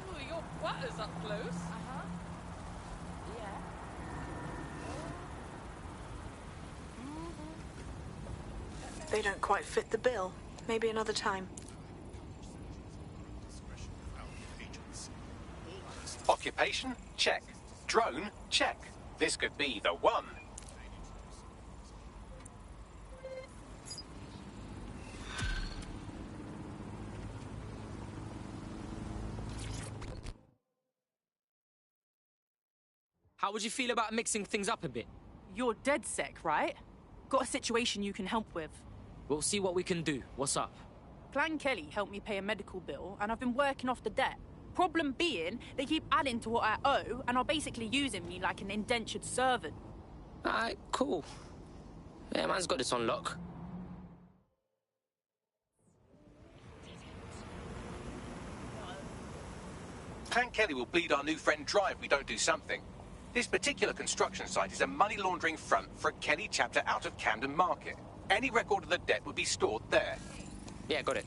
Ooh, your butt is up close. They don't quite fit the bill. Maybe another time. Occupation? Check. Drone? Check. This could be the one. How would you feel about mixing things up a bit? You're DedSec, right? Got a situation you can help with. We'll see what we can do. What's up? Clan Kelly helped me pay a medical bill, and I've been working off the debt. Problem being, they keep adding to what I owe, and are basically using me like an indentured servant. Alright, cool. Yeah, man's got this on lock. Clan Kelly will bleed our new friend dry if we don't do something. This particular construction site is a money laundering front for a Kelly chapter out of Camden Market. Any record of the debt would be stored there. Yeah, got it.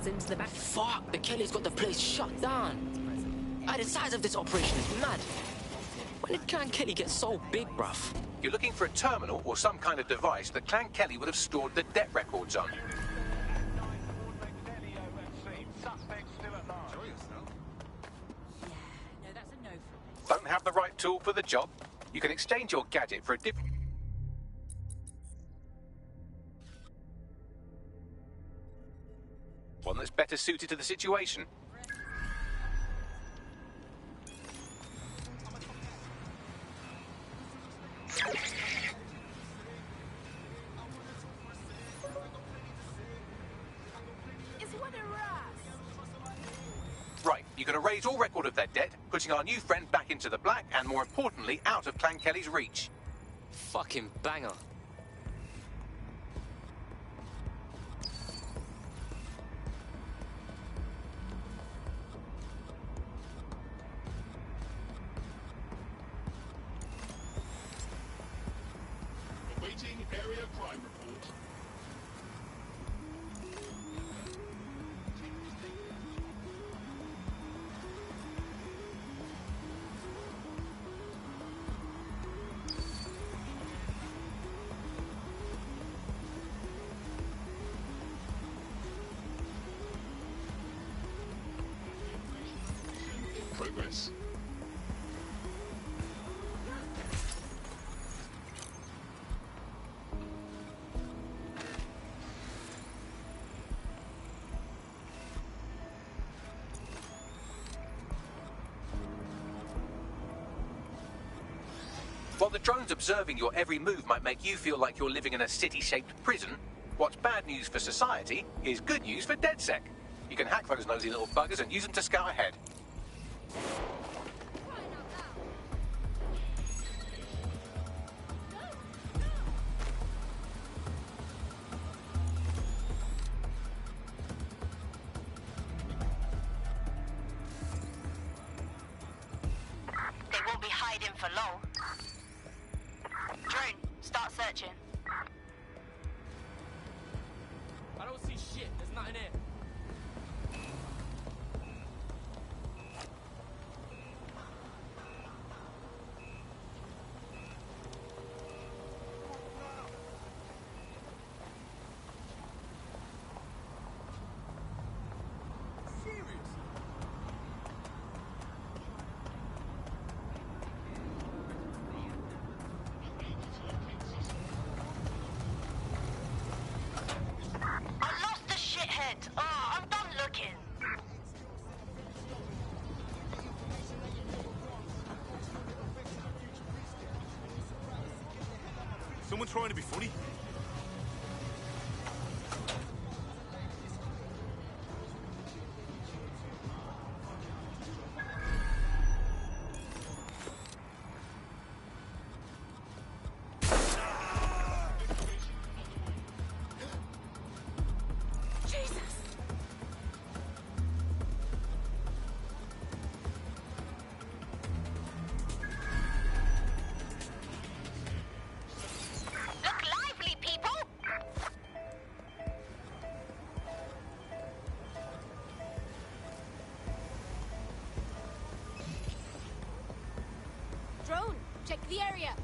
Into the back. Fuck, the Kelly's got the place shut down. The size of this operation is mad. When did Clan Kelly get so big, bruv? You're looking for a terminal or some kind of device that Clan Kelly would have stored the debt records on. Don't have the right tool for the job? You can exchange your gadget for a different... one that's better suited to the situation. Right, you can erase all record of their debt, putting our new friend back into the black and, more importantly, out of Clan Kelly's reach. Fucking banger. Area crime report. Progress. While the drones observing your every move might make you feel like you're living in a city-shaped prison, what's bad news for society is good news for DedSec. You can hack those nosy little buggers and use them to scout ahead. They won't be hiding for long. Drone, start searching. I don't see shit. There's nothing here. I lost the shithead. Oh, I'm done looking. Someone trying to be funny? Jesus! Look lively, people! Drone, check the area.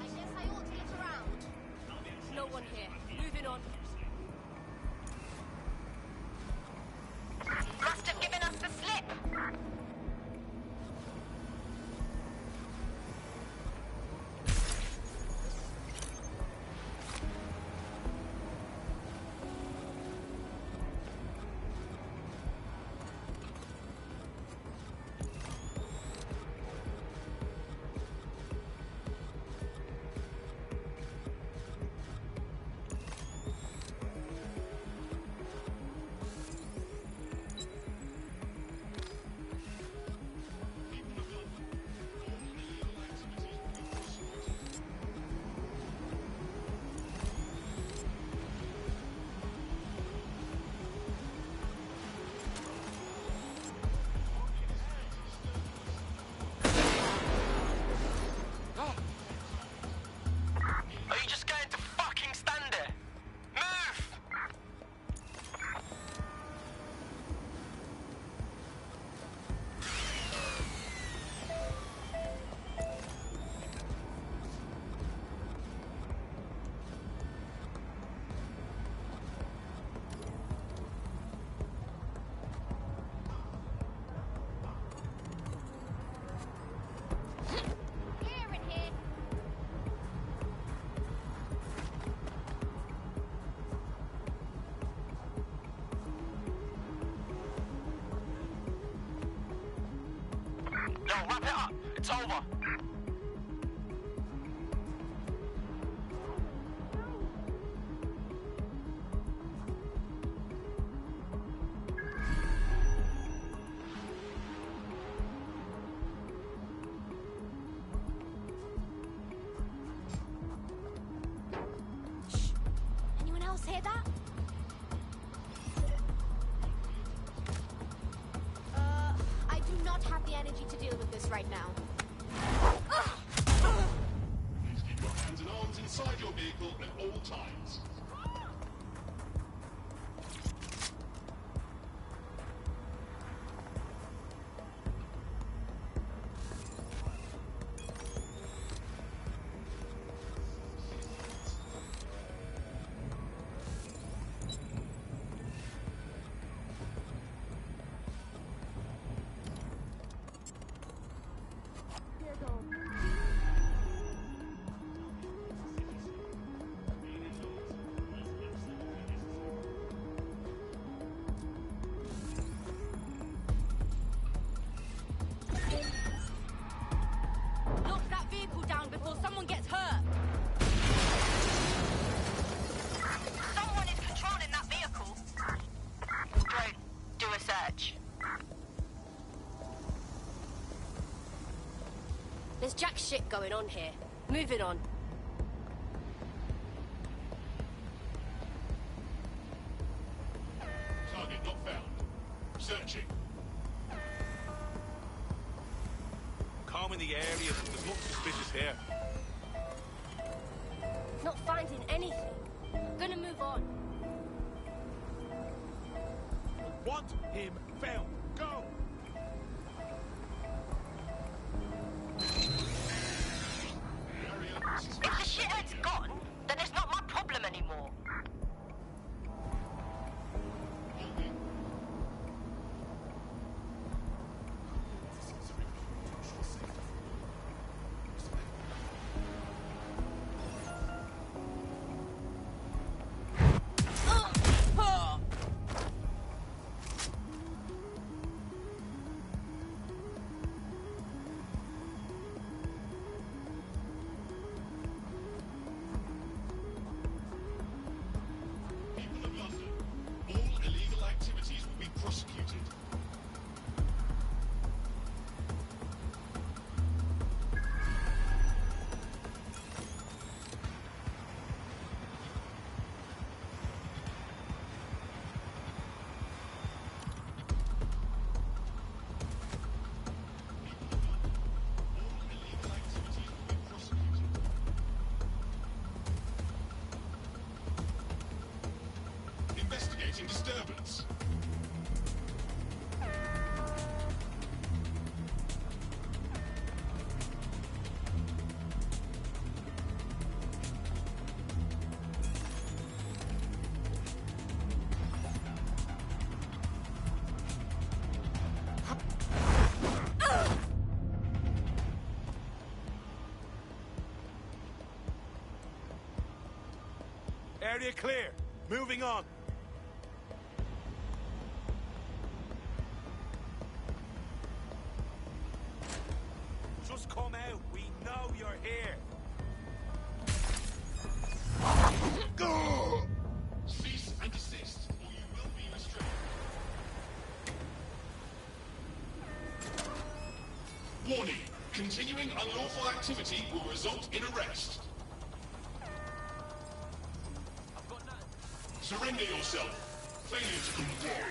I guess I ought to look around. No one here. Moving on. Must have given us the slip. Are you just going to fucking stand there? Move! Clear in here. Yo, wrap it up. It's over. Anyone else hear that? I do not have the energy to deal with this right now. Please keep your hands and arms inside your vehicle at all times. search. There's jack shit going on here. Moving on. Target not found. Searching. Combing the area, there's nothing suspicious here. Not finding anything. Gonna move on. Want him found. Go! If the shithead's gone, then it's not my problem anymore. Investigating disturbance. Area clear. Moving on. Just come out. We know you're here. Go! Cease and desist, or you will be restrained. Warning. Continuing unlawful activity will result in arrest. Surrender yourself. Failure to comply.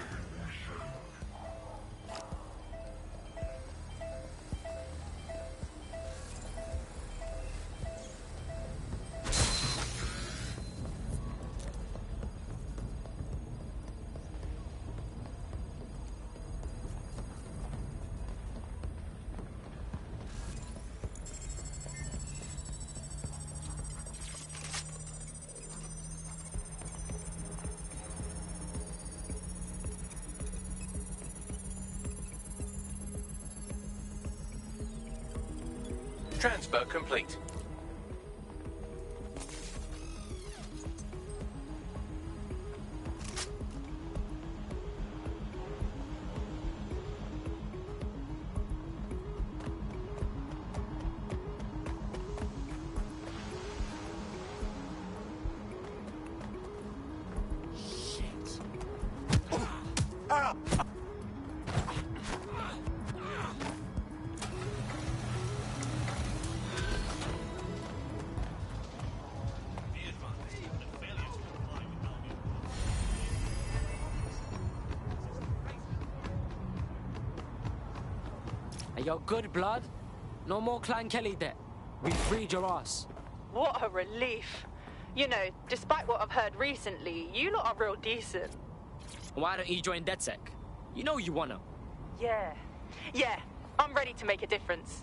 Transfer complete. Yo, good blood. No more Clan Kelly debt. We freed your ass. What a relief. You know, despite what I've heard recently, you lot are real decent. Why don't you join DedSec? You know you wanna. Yeah. Yeah, I'm ready to make a difference.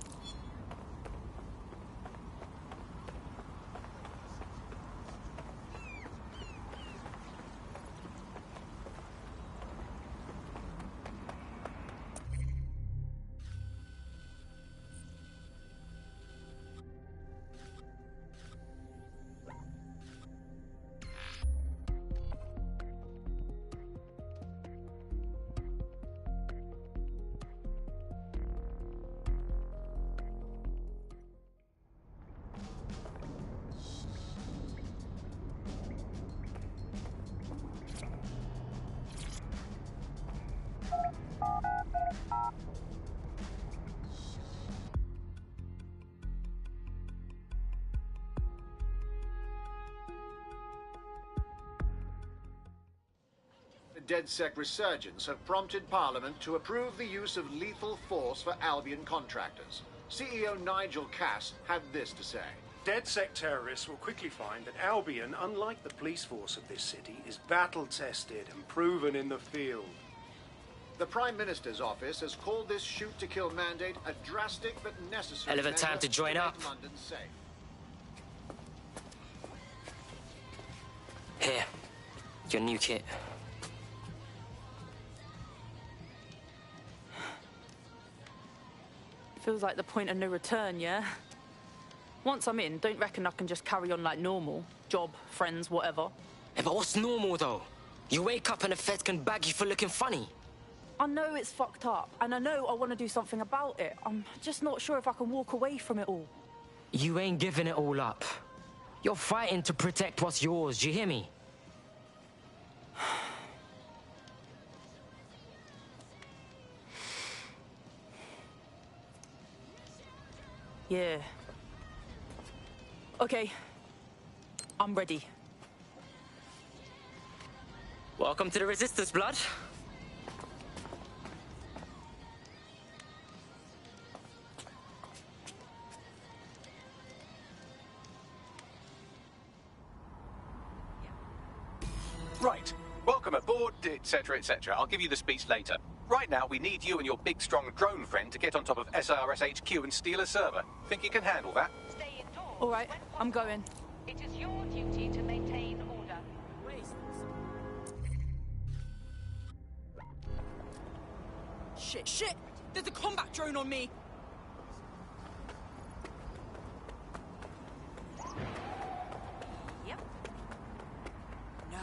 DedSec resurgence have prompted Parliament to approve the use of lethal force for Albion contractors. CEO Nigel Cass had this to say. DedSec terrorists will quickly find that Albion, unlike the police force of this city, is battle-tested and proven in the field. The Prime Minister's office has called this shoot-to-kill mandate a drastic but necessary Hell of a time to join up. make London safe. Here, your new kit. Feels like the point of no return, yeah? Once I'm in, don't reckon I can just carry on like normal. Job, friends, whatever. Yeah, but what's normal, though? You wake up and the feds can bag you for looking funny. I know it's fucked up, and I know I want to do something about it. I'm just not sure if I can walk away from it all. You ain't giving it all up. You're fighting to protect what's yours, do you hear me? Yeah. Okay. I'm ready. Welcome to the Resistance, blood. Right. Welcome aboard, etc., etc. I'll give you the speech later. Right now, we need you and your big, strong drone friend to get on top of SRS HQ and steal a server. Think you can handle that? Stay indoors. All right, I'm going. It is your duty to maintain order. Shit, shit! There's a combat drone on me! Yep. No.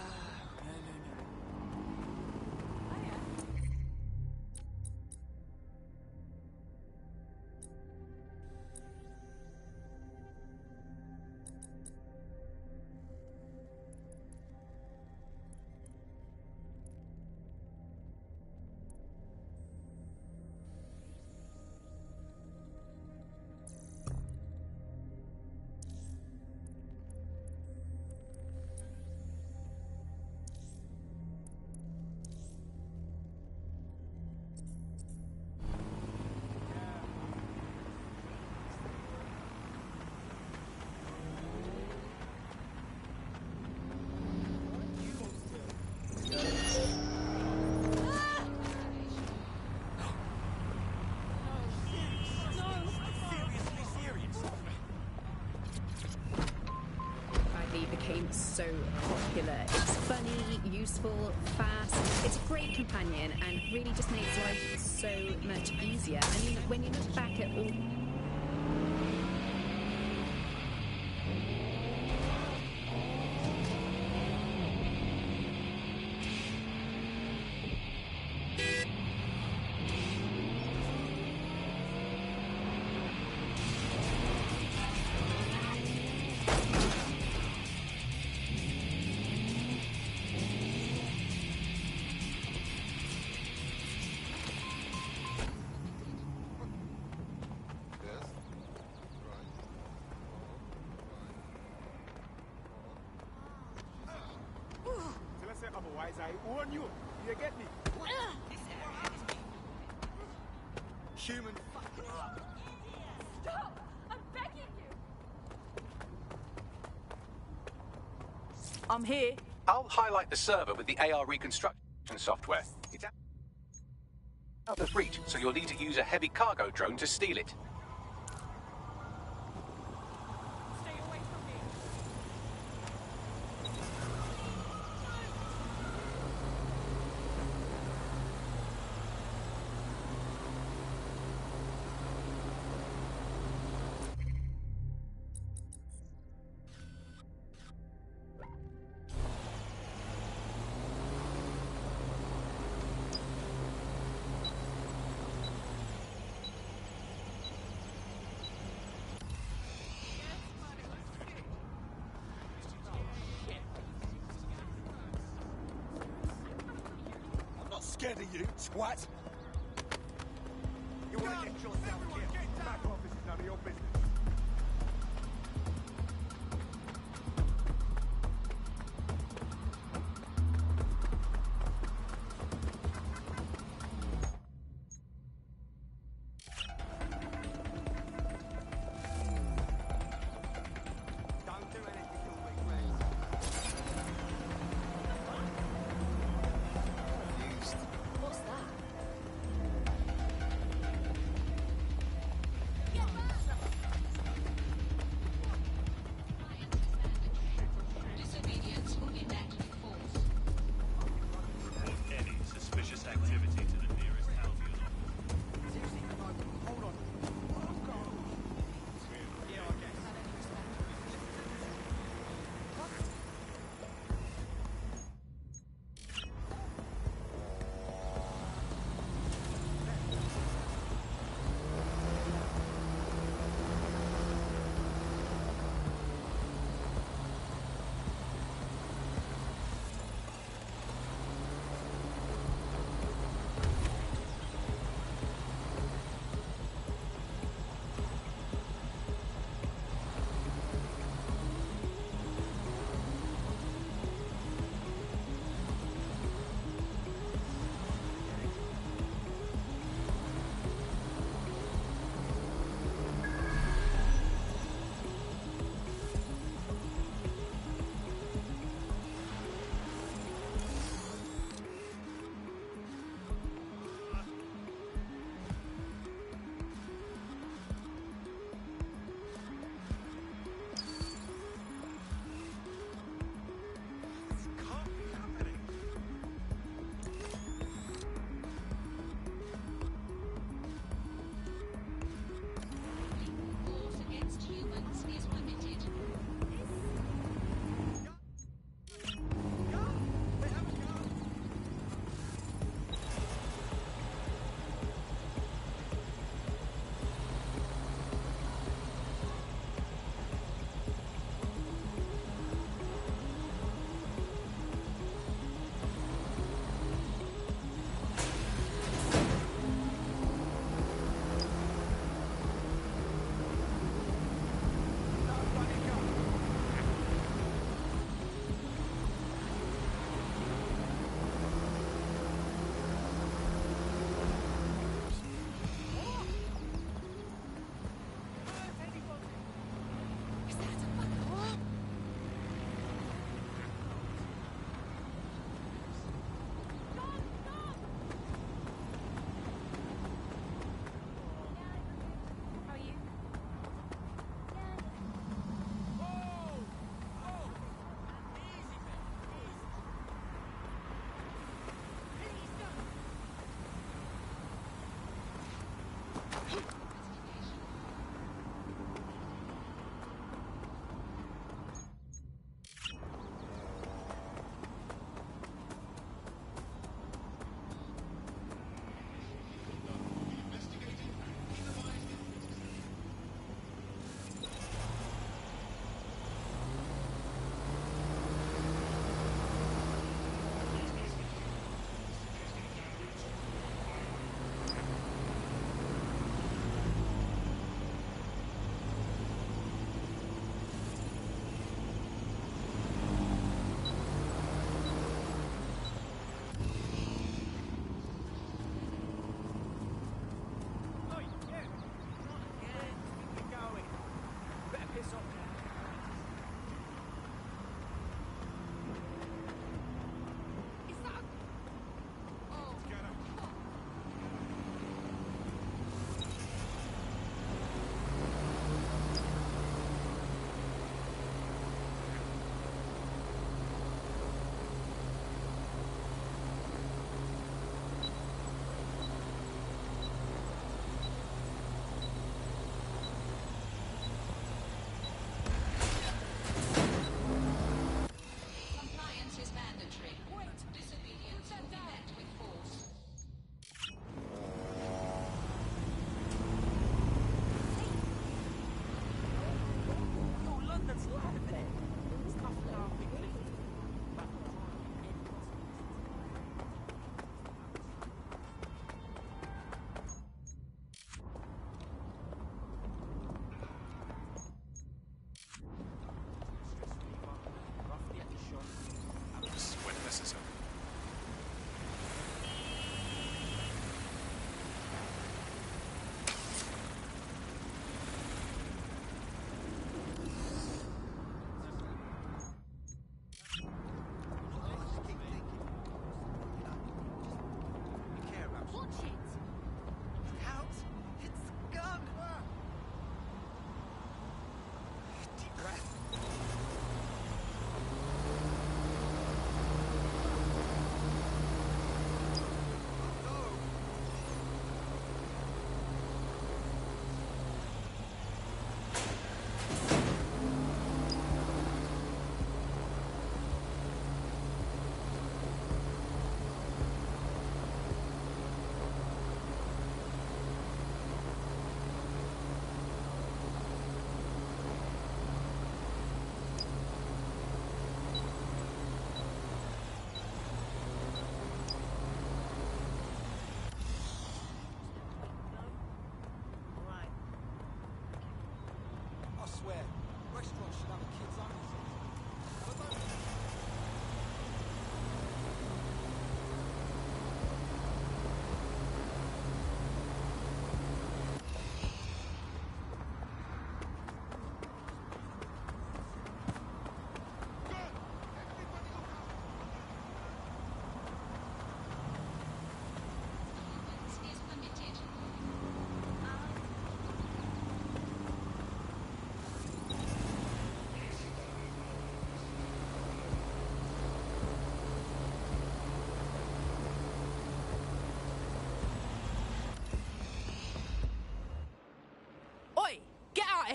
Became so popular. It's funny, useful, fast. It's a great companion and really just makes life so much easier. I mean, when you look back at all... Otherwise, I warn you. You get me? Human. Stop! I'm begging you! I'm here. I'll highlight the server with the AR reconstruction software. It's out of reach, so you'll need to use a heavy cargo drone to steal it. Scared of you, twat! You want to get yourself killed? Back office is none of your business.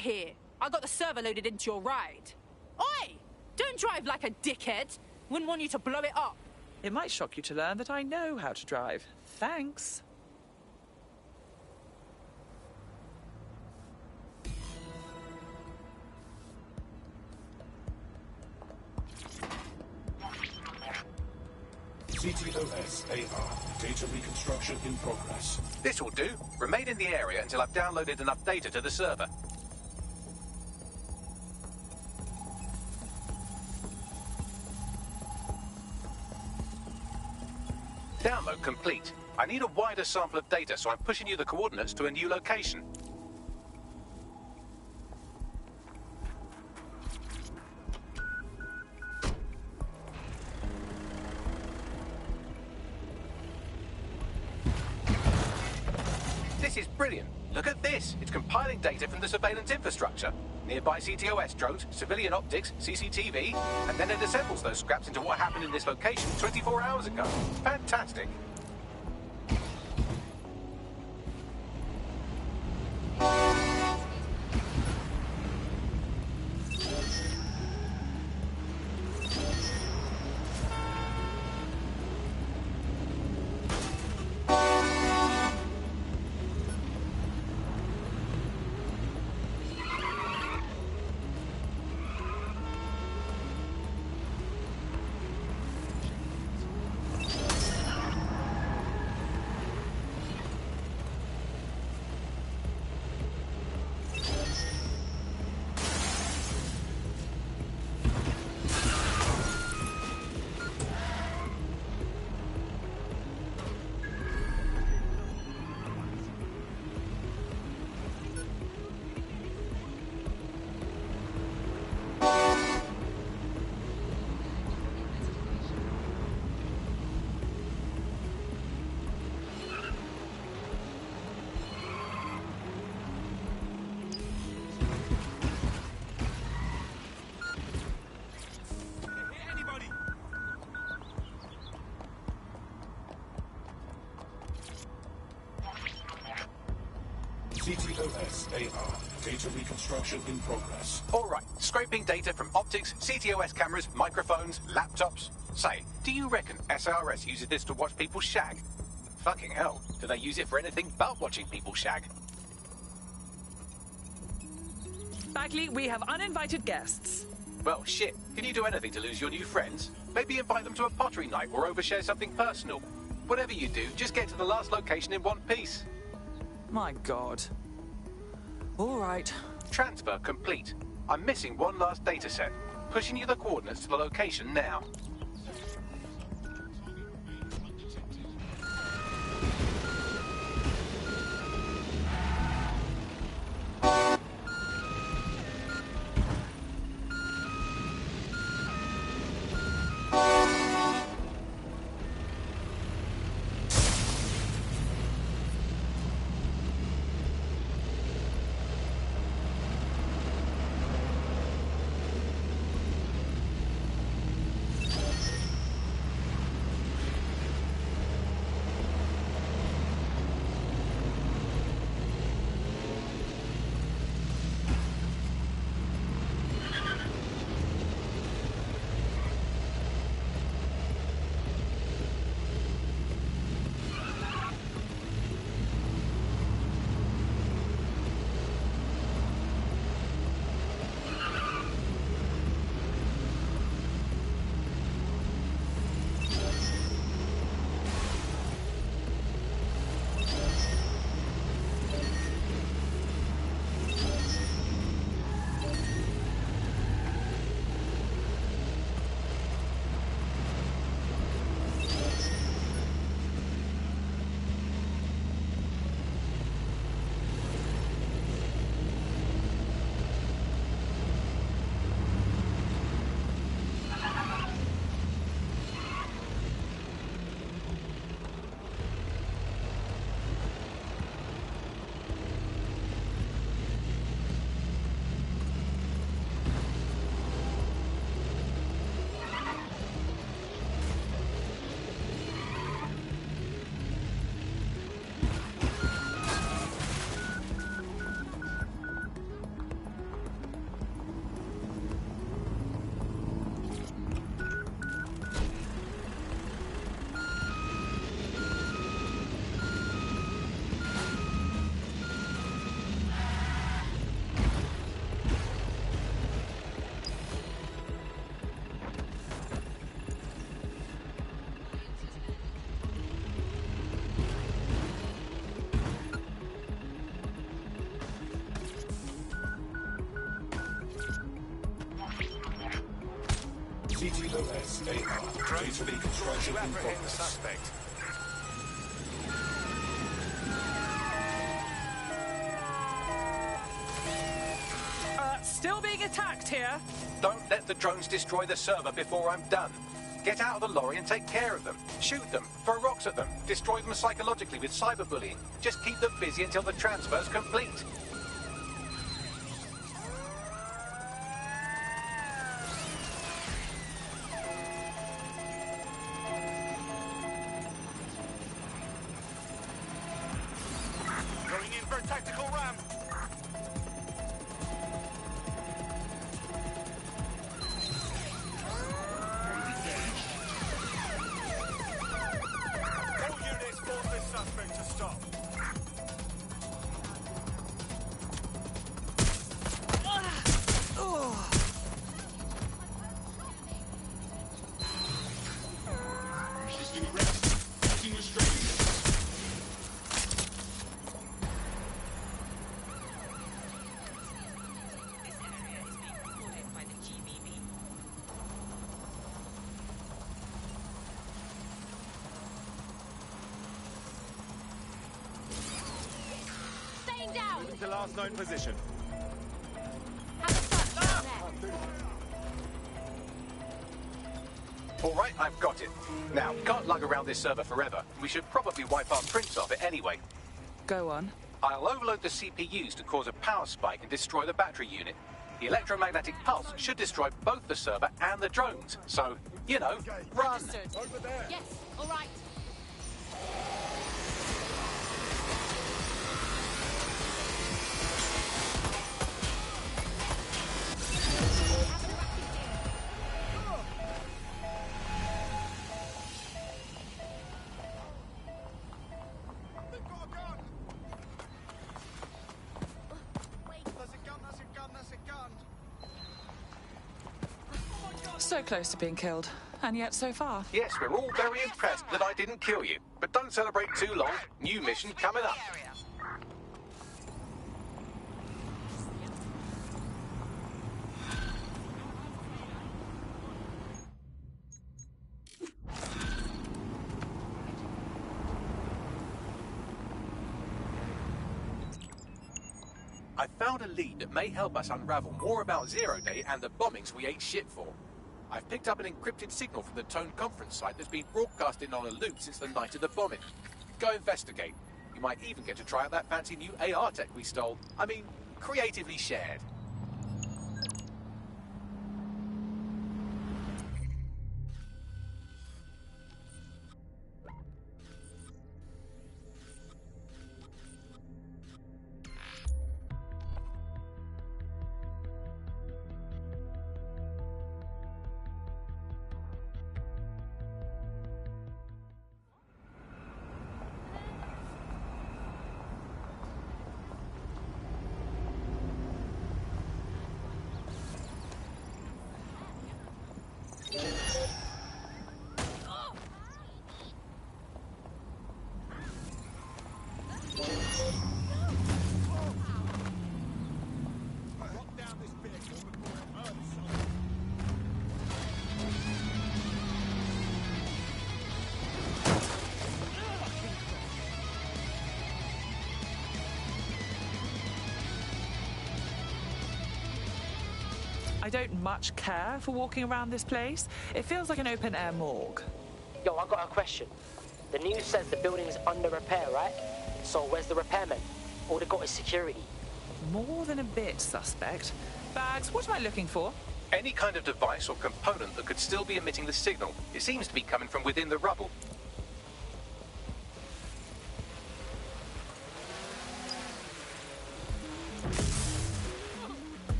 here. I got the server loaded into your ride. Oi! Don't drive like a dickhead. Wouldn't want you to blow it up. It might shock you to learn that I know how to drive. Thanks. CTOS AR. Data reconstruction in progress. This will do. Remain in the area until I've downloaded enough data to the server. Download complete. I need a wider sample of data, so I'm pushing you the coordinates to a new location. This is brilliant. Look at this. It's compiling data from the surveillance infrastructure. Nearby CTOS drones, civilian optics, CCTV, and then it assembles those scraps into what happened in this location 24 hours ago. Fantastic. CTOS AR. Data reconstruction in progress. All right, scraping data from optics, CTOS cameras, microphones, laptops. Say, do you reckon SRS uses this to watch people shag? Fucking hell, do they use it for anything but watching people shag? Bagley, we have uninvited guests. Well, shit. Can you do anything to lose your new friends? Maybe invite them to a pottery night or overshare something personal. Whatever you do, just get to the last location in one piece. My God. All right. Transfer complete. I'm missing one last data set. Pushing you the coordinates to the location now. They are greatly To apprehend the suspect. Still being attacked here. Don't let the drones destroy the server before I'm done. Get out of the lorry and take care of them. Shoot them, throw rocks at them, destroy them psychologically with cyberbullying. Just keep them busy until the transfer's complete. Going in for a tactical ram. All units force this suspect to stop. resisting arrest. Taking restraining. Staying down. Moving to last known position. All right, I've got it. Now, we can't lug around this server forever. We should probably wipe our prints off it anyway. Go on. I'll overload the CPUs to cause a power spike and destroy the battery unit. The electromagnetic pulse should destroy both the server and the drones. So, you know, run. Understood. Yes, all right. So close to being killed, and yet so far. Yes, we're all very impressed that I didn't kill you. But don't celebrate too long. New mission coming up. I found a lead that may help us unravel more about Zero Day and the bombings we ate shit for. I've picked up an encrypted signal from the Tone conference site that's been broadcasting on a loop since the night of the bombing. Go investigate. You might even get to try out that fancy new AR tech we stole. I mean, creatively shared. I don't much care for walking around this place. It feels like an open-air morgue. Yo, I got a question. The news says the building's under repair, right? So where's the repairman? All they got is security. More than a bit suspect. Bags, what am I looking for? Any kind of device or component that could still be emitting the signal. It seems to be coming from within the rubble.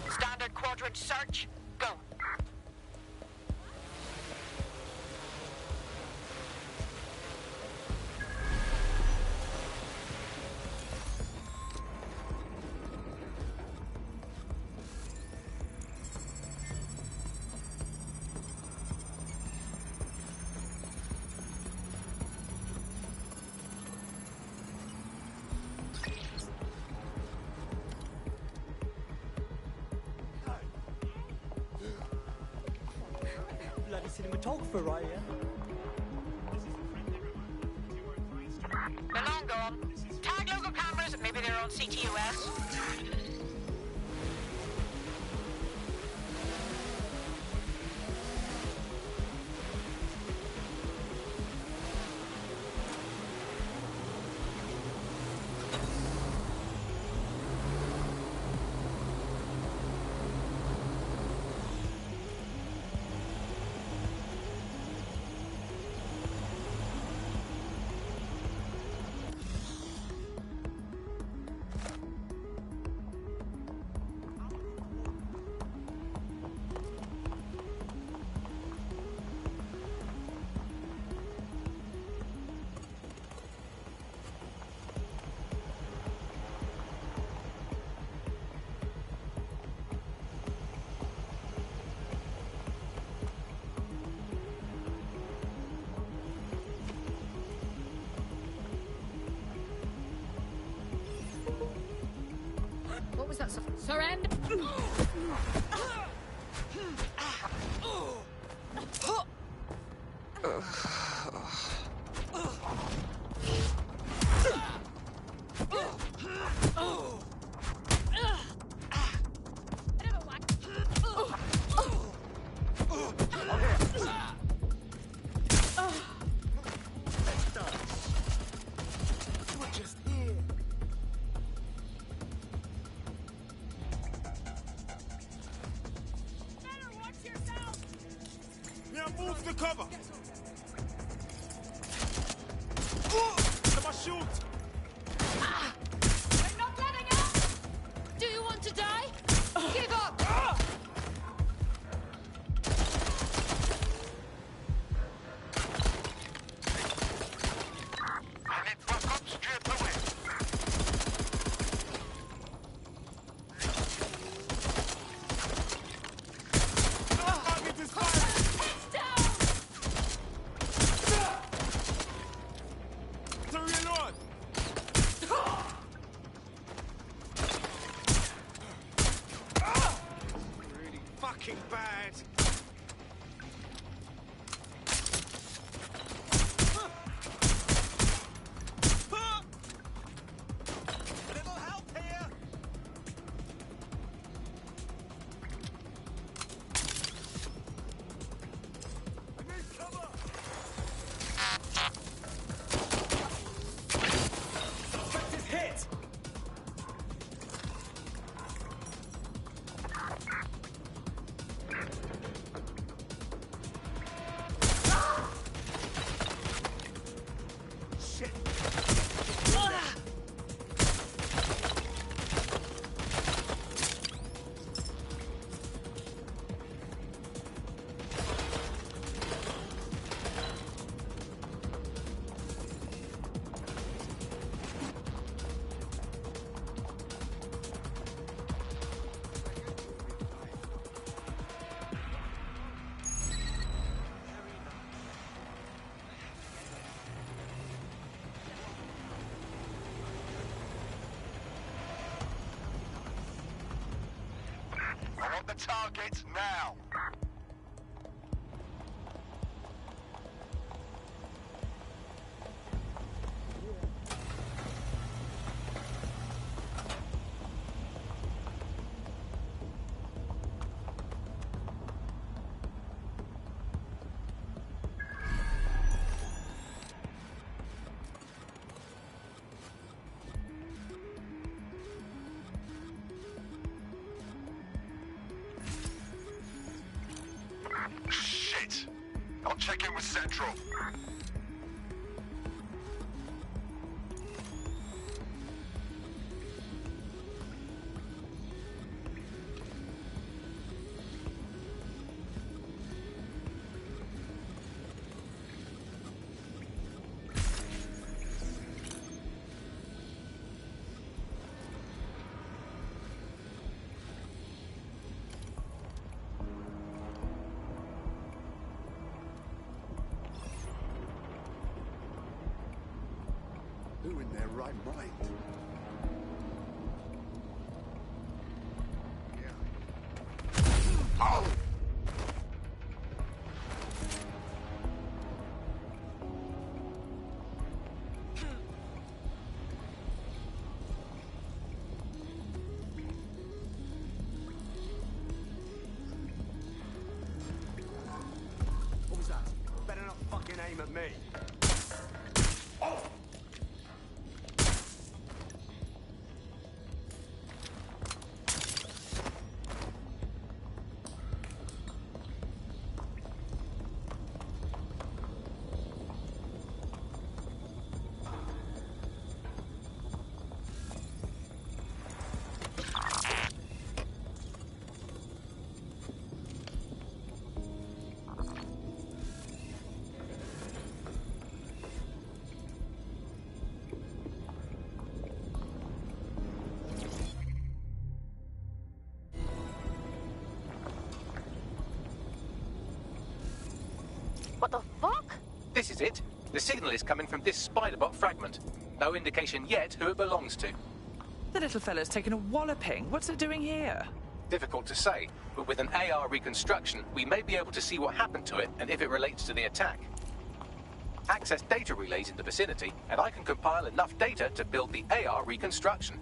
Standard quadrant search. Go. cinematographer right here. They're long gone. Tag local cameras, maybe they're on CTUS. What was that? Surrender! Move the cover! My shoot! We're not letting up! Do you want to die? Give up! I need backup straight away. Target is fired! To reload! Really fucking bad! A little help here! I need cover! Effective hit! Shit! I want the target now. Shit! I'll check in with Central. Who in their right mind? Oh! aim at me. What the fuck? This is it. The signal is coming from this Spiderbot fragment. No indication yet who it belongs to. The little fella's taken a walloping. What's it doing here? Difficult to say, but with an AR reconstruction, we may be able to see what happened to it and if it relates to the attack. Access data relays in the vicinity, and I can compile enough data to build the AR reconstruction.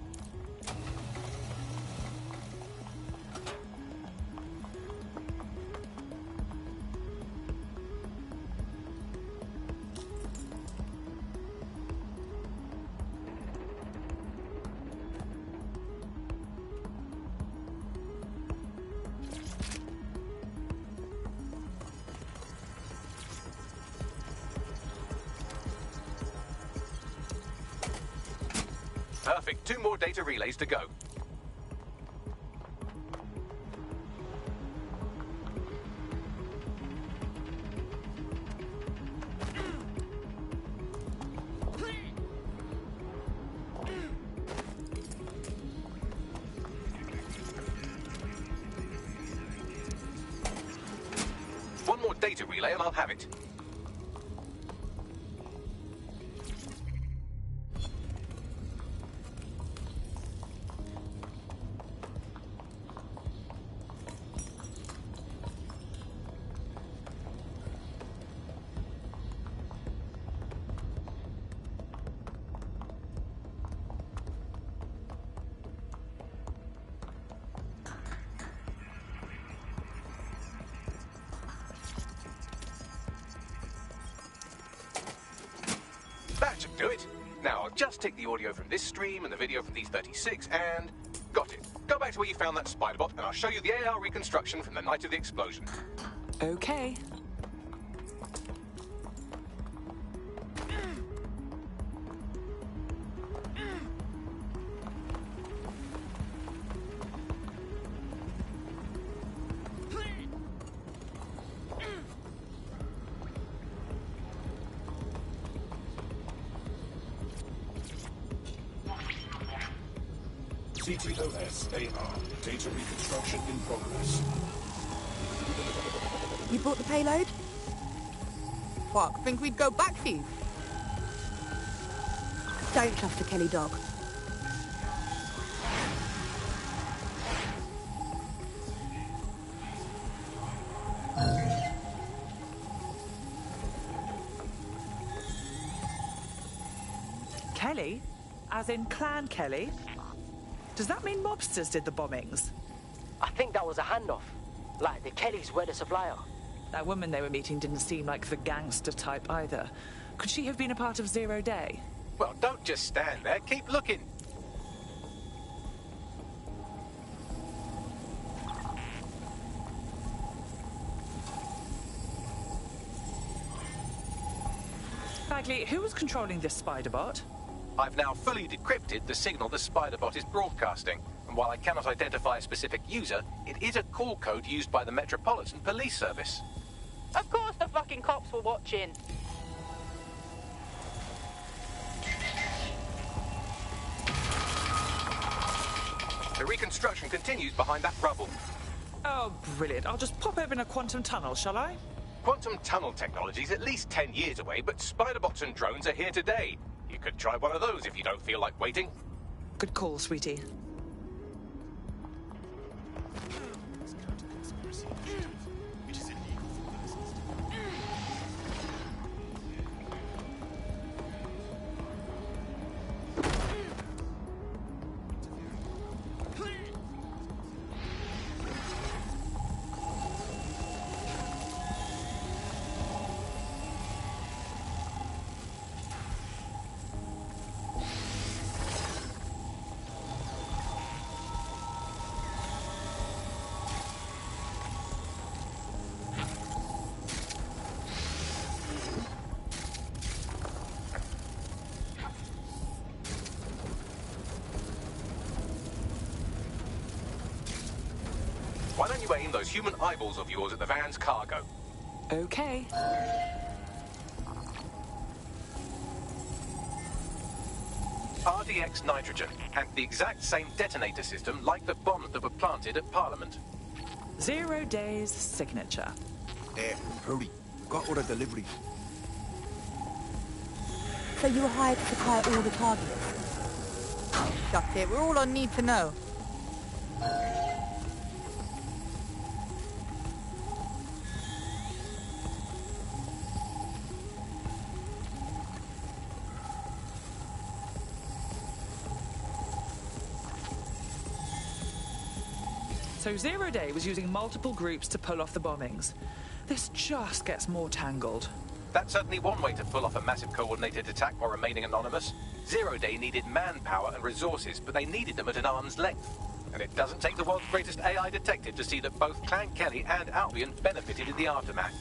Perfect. 2 more data relays to go. One more data relay and I'll have it. That should do it. Now, I'll just take the audio from this stream and the video from these 36 and... got it. Go back to where you found that Spiderbot and I'll show you the AR reconstruction from the night of the explosion. Okay. CTOS-AR. Data reconstruction in progress. You brought the payload? Fuck, think we'd go back here? Don't trust the Kelly dog. Kelly? As in Clan Kelly? Does that mean mobsters did the bombings? I think that was a handoff. Like, the Kellys were the supplier. That woman they were meeting didn't seem like the gangster type either. Could she have been a part of Zero Day? Well, don't just stand there. Keep looking. Bagley, who was controlling this Spiderbot? I've now fully decrypted the signal the Spiderbot is broadcasting, and while I cannot identify a specific user, it is a call code used by the Metropolitan Police Service. Of course the fucking cops were watching. The reconstruction continues behind that rubble. Oh, brilliant. I'll just pop open a quantum tunnel, shall I? Quantum tunnel technology is at least 10 years away, but Spiderbots and drones are here today. You could try one of those if you don't feel like waiting. Good call, sweetie. you aim those human eyeballs of yours at the van's cargo. Okay. RDX nitrogen, and the exact same detonator system like the bombs that were planted at Parliament. 0 days signature. Hurry. Got all the deliveries. So you were hired to supply all the targets? That's it. We're all on need to know. So 0 Day was using multiple groups to pull off the bombings. This just gets more tangled. That's certainly one way to pull off a massive coordinated attack while remaining anonymous. 0 Day needed manpower and resources, but they needed them at an arm's length. And it doesn't take the world's greatest AI detective to see that both Clan Kelly and Albion benefited in the aftermath.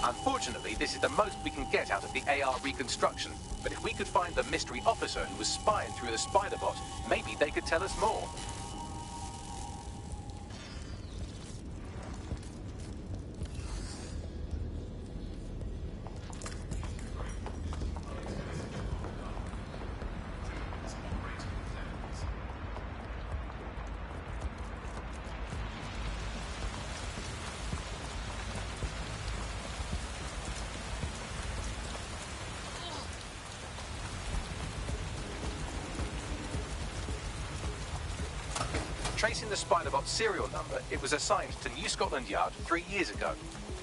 Unfortunately, this is the most we can get out of the AR reconstruction. But if we could find the mystery officer who was spying through the spider bot, maybe they could tell us more. Tracing the Spiderbot's serial number, it was assigned to New Scotland Yard 3 years ago.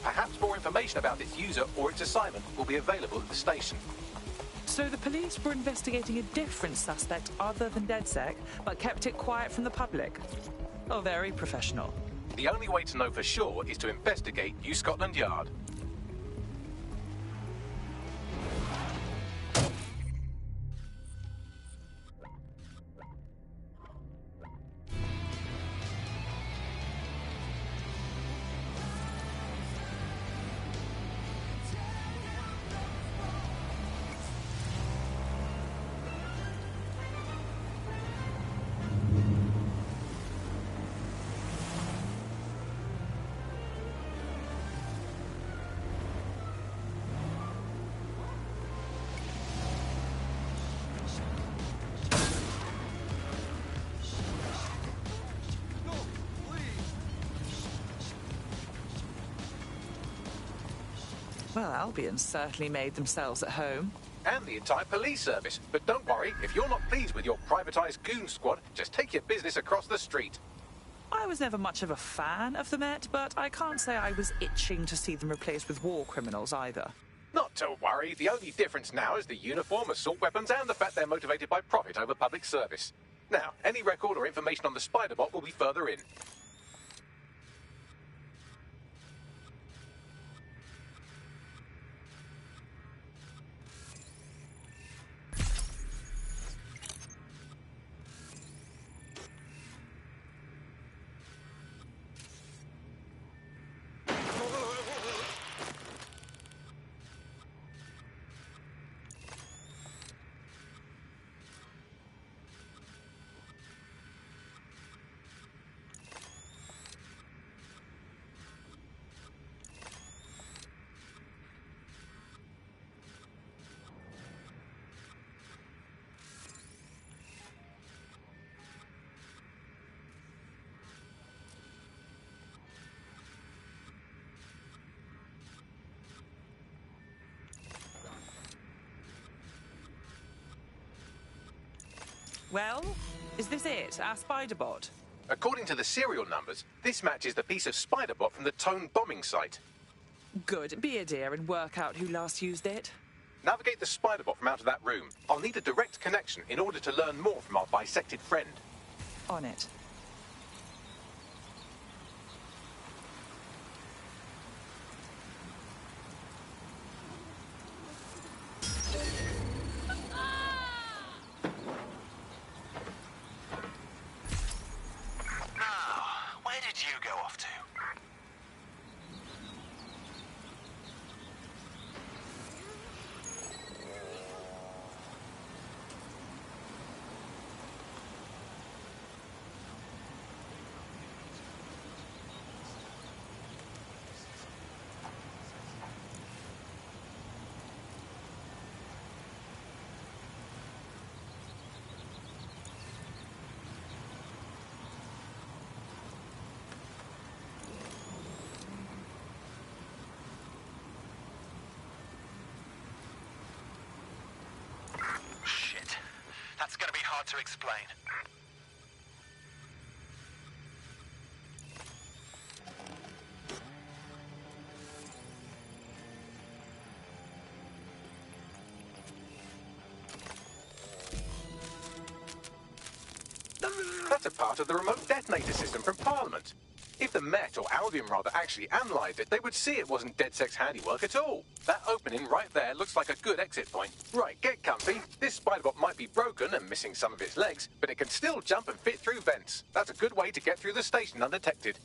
Perhaps more information about its user or its assignment will be available at the station. So the police were investigating a different suspect other than DedSec, but kept it quiet from the public. Oh, very professional. The only way to know for sure is to investigate New Scotland Yard. Well, Albion certainly made themselves at home. And the entire police service. But don't worry, if you're not pleased with your privatised goon squad, just take your business across the street. I was never much of a fan of the Met, but I can't say I was itching to see them replaced with war criminals either. Not to worry, the only difference now is the uniform, assault weapons, and the fact they're motivated by profit over public service. Now, any record or information on the Spiderbot will be further in. Well, is this it, our Spiderbot? According to the serial numbers, this matches the piece of Spiderbot from the Tone bombing site. Good. Be a dear and work out who last used it. Navigate the Spiderbot from out of that room. I'll need a direct connection in order to learn more from our bisected friend. On it. hard to explain. That's a part of the remote detonator system from Parliament. If the Met, or Albion rather, actually analysed it, they would see it wasn't DedSec's handiwork at all. That opening right there looks like a good exit point. Right, get comfy. This spider-bot might be broken and missing some of its legs, but it can still jump and fit through vents. That's a good way to get through the station undetected.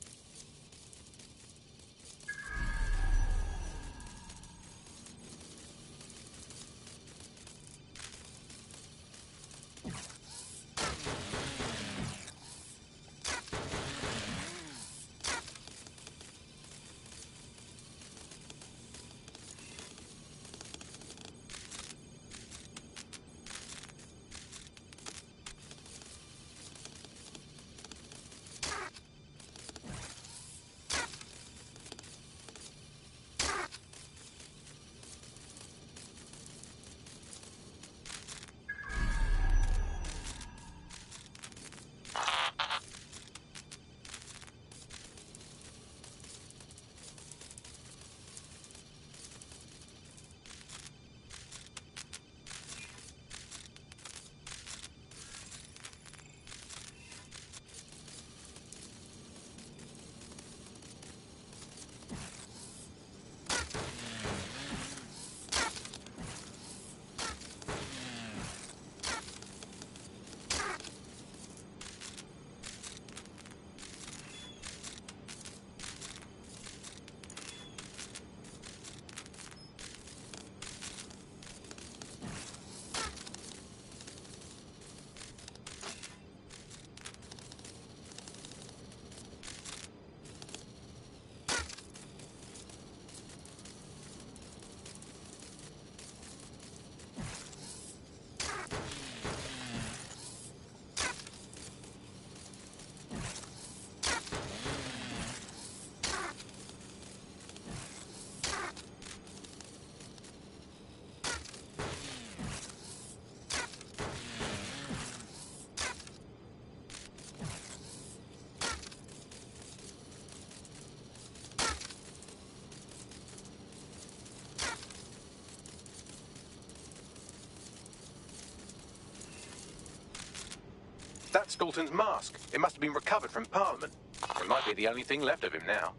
That's Dalton's mask. It must have been recovered from Parliament. It might be the only thing left of him now.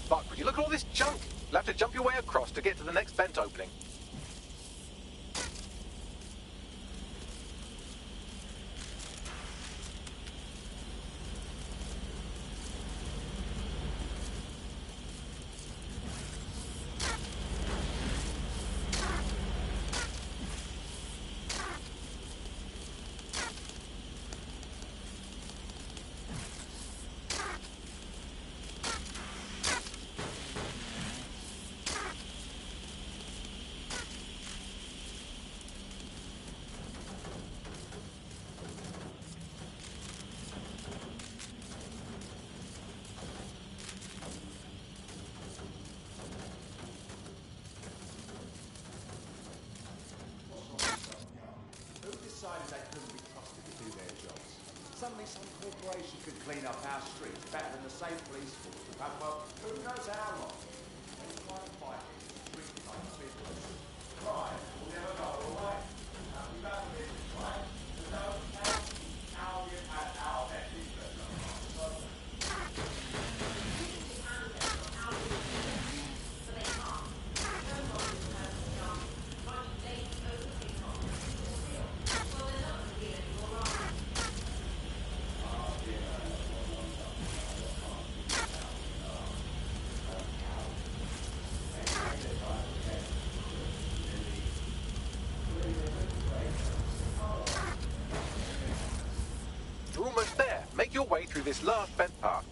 Fuck, would you look at all this junk? You'll have to jump your way across to get to the next vent opening. suddenly some corporation could clean up our streets better than the same police force we've had for who knows how long. They try and fight it, street type business. Crime will never go away. Now we got this, right? There's no Albion and our ethics. You're almost there. Make your way through this last bent part.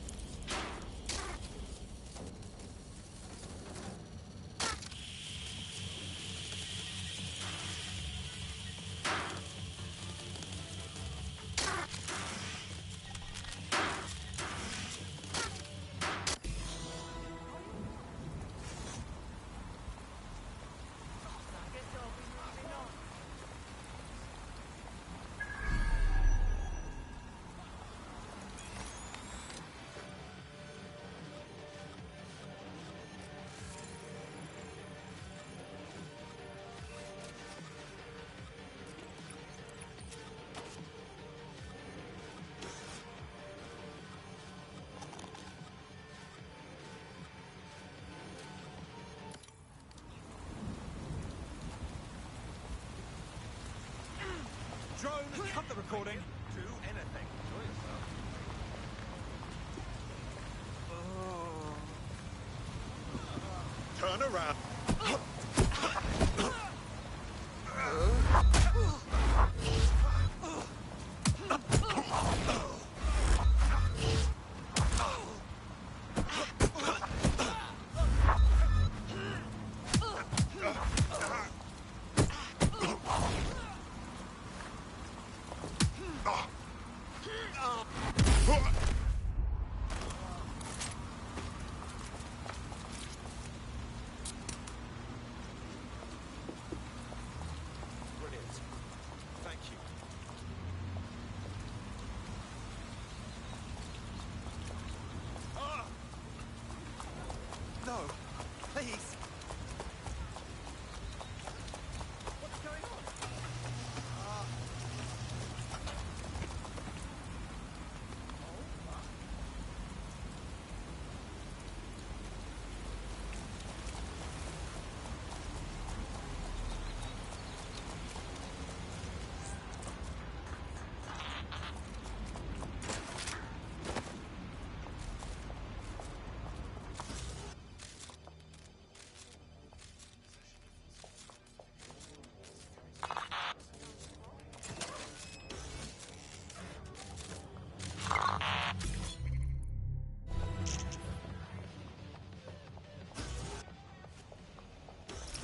Drone, cut the recording. Do anything. Enjoy yourself. Turn around. No, please. What's going on?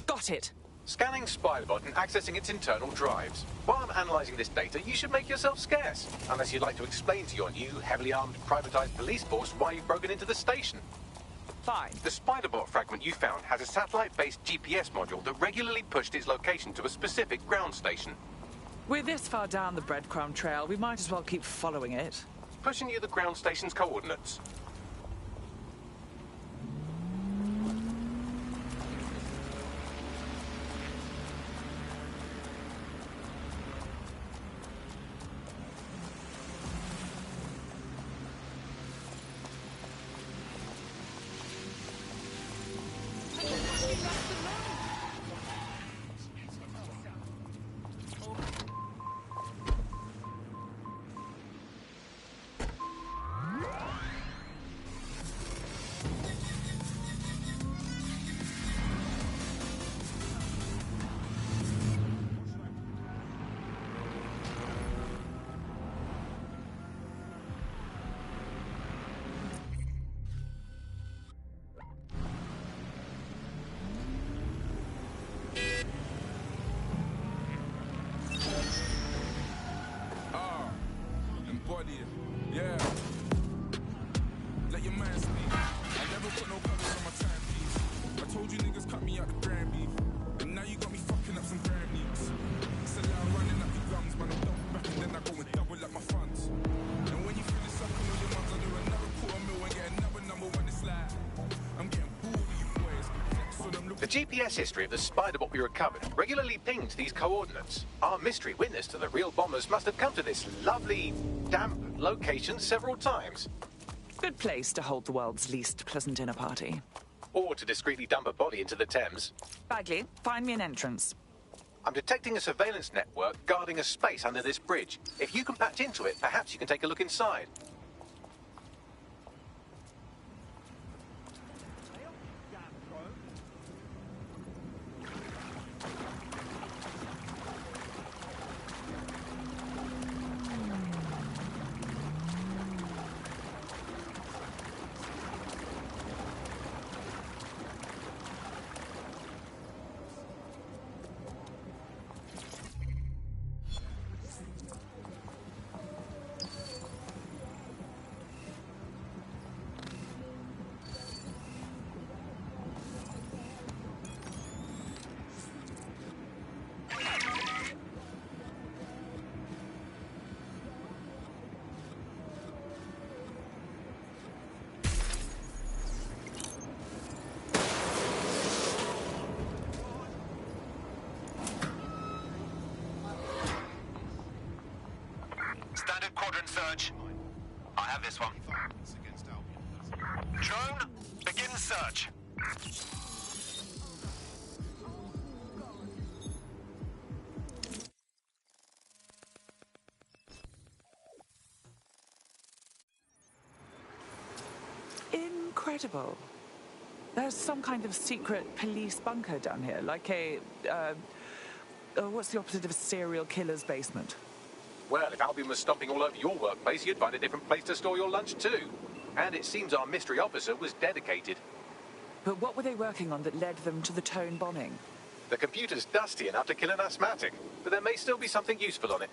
Got it. Scanning Spybot and accessing its internal drives. While I'm analysing this data, you should make yourself scarce. Unless you'd like to explain to your new, heavily armed, privatised police force why you've broken into the station. Fine. The Spiderbot fragment you found has a satellite-based GPS module that regularly pushed its location to a specific ground station. We're this far down the breadcrumb trail, we might as well keep following it. Pushing you the ground station's coordinates. Yeah. Let your man speak. I never put no colors on my timepiece. I told you niggas cut me out the grand beef. And now you got me fucking up some grand leaps. It's allowed running up your gums, man. I'm double back and then I go and double up my funds. The GPS history of the spider-bot we recovered regularly pinged these coordinates. Our mystery witness to the real bombers must have come to this lovely, damp location several times. Good place to hold the world's least pleasant dinner party. Or to discreetly dump a body into the Thames. Bagley, find me an entrance. I'm detecting a surveillance network guarding a space under this bridge. If you can patch into it, perhaps you can take a look inside. Standard quadrant search. I have this one. Drone, begin search. Incredible. There's some kind of secret police bunker down here, like a, what's the opposite of a serial killer's basement? Well, if Albion was stomping all over your workplace, you'd find a different place to store your lunch too. And it seems our mystery officer was dedicated. But what were they working on that led them to the Tone bombing? The computer's dusty enough to kill an asthmatic, but there may still be something useful on it.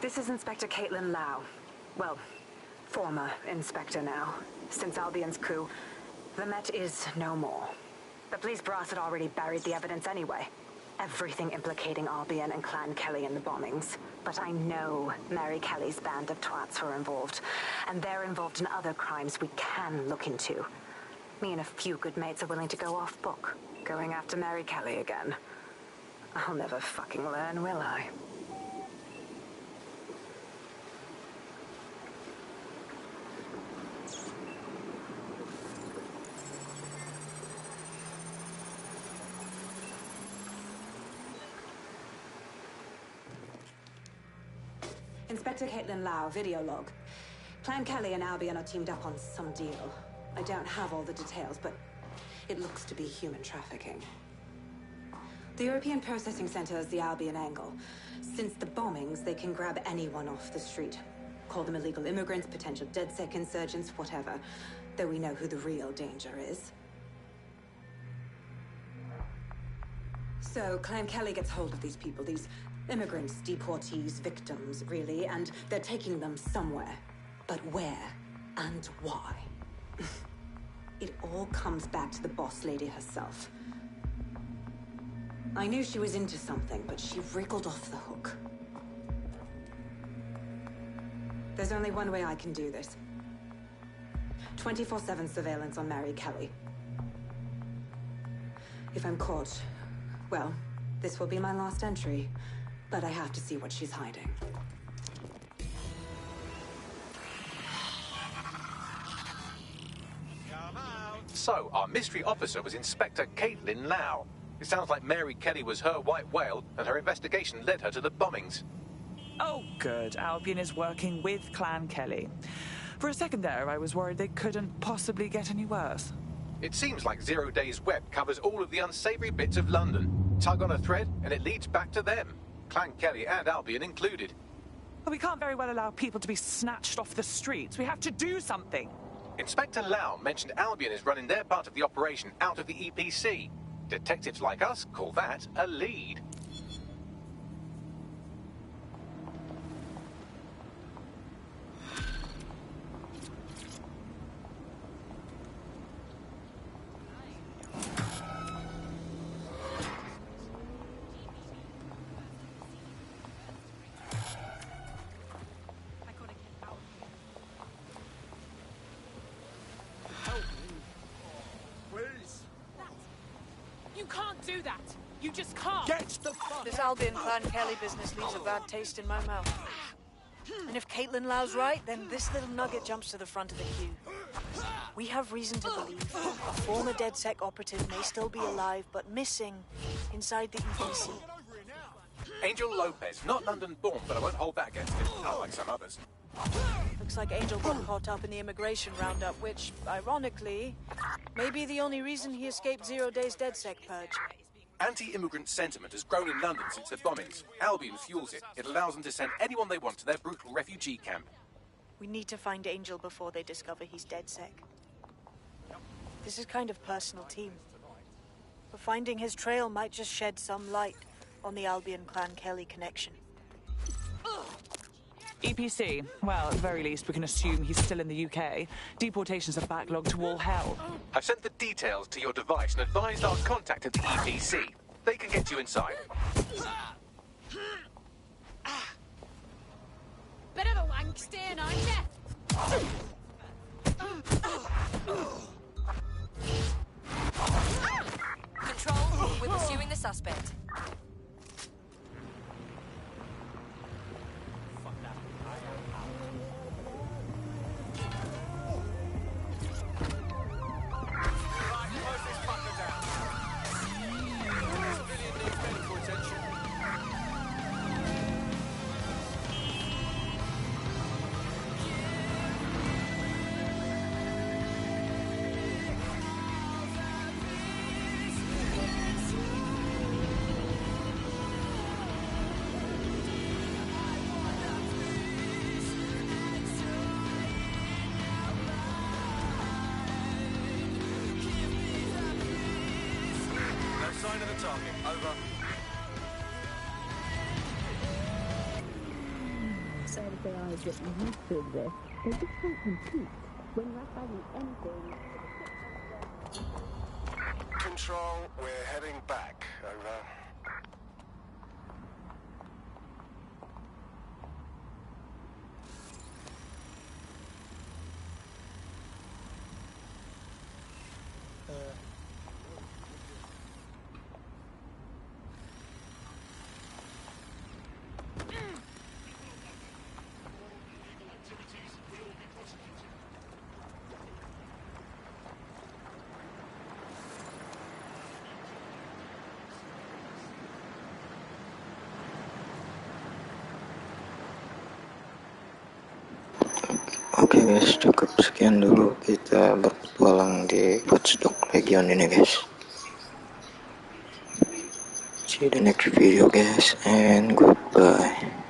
This is Inspector Caitlin Lau. Well, former inspector now. Since Albion's coup, the Met is no more. The police brass had already buried the evidence anyway. Everything implicating Albion and Clan Kelly in the bombings. But I know Mary Kelly's band of twats were involved. And they're involved in other crimes we can look into. Me and a few good mates are willing to go off book. Going after Mary Kelly again. I'll never fucking learn, will I? Inspector Caitlin Lau, video log. Clan Kelly and Albion are teamed up on some deal. I don't have all the details, but it looks to be human trafficking. The European Processing Center is the Albion angle. Since the bombings, they can grab anyone off the street. Call them illegal immigrants, potential DedSec insurgents, whatever. Though we know who the real danger is. So, Clan Kelly gets hold of these people, these immigrants, deportees, victims, really, and they're taking them somewhere. But where and why? It all comes back to the boss lady herself. I knew she was into something, but she wriggled off the hook. There's only one way I can do this. 24/7 surveillance on Mary Kelly. If I'm caught, well, this will be my last entry. But I have to see what she's hiding. So, our mystery officer was Inspector Caitlin Lau. It sounds like Mary Kelly was her white whale, and her investigation led her to the bombings. Oh, good. Albion is working with Clan Kelly. For a second there, I was worried they couldn't possibly get any worse. It seems like Zero Days Web covers all of the unsavory bits of London. Tug on a thread, and it leads back to them. Clan Kelly and Albion included. But we can't very well allow people to be snatched off the streets. We have to do something. Inspector Lau mentioned Albion is running their part of the operation out of the EPC. Detectives like us call that a lead. do that. You just can't. Get the fuck This Albion Clan Kelly business leaves a bad taste in my mouth. And if Caitlin Lau's right, then this little nugget jumps to the front of the queue. We have reason to believe a former DedSec operative may still be alive, but missing inside the EPC. Angel Lopez, not London-born, but I won't hold that against him, unlike some others. Looks like Angel got caught up in the immigration roundup, which, ironically, may be the only reason he escaped 0 days DedSec purge. Anti-immigrant sentiment has grown in London since the bombings. Albion fuels it. It allows them to send anyone they want to their brutal refugee camp. We need to find Angel before they discover he's DedSec. This is kind of personal team. But finding his trail might just shed some light on the Albion Clan Kelly connection. EPC. Well, at the very least, we can assume he's still in the UK. Deportations are backlogged to all hell. I've sent the details to your device and advised our contact at the EPC. They can get you inside. Bit of a wank stain, aren't you? Control, we're pursuing the suspect. Sign of the target. Over. So if they are a bit used to this, they just can't compete when you're having anything. Control, we're heading back. Over. Oke guys, cukup sekian dulu kita berpetualang di Watchdog Legion ini guys. See you in the next video guys, and goodbye.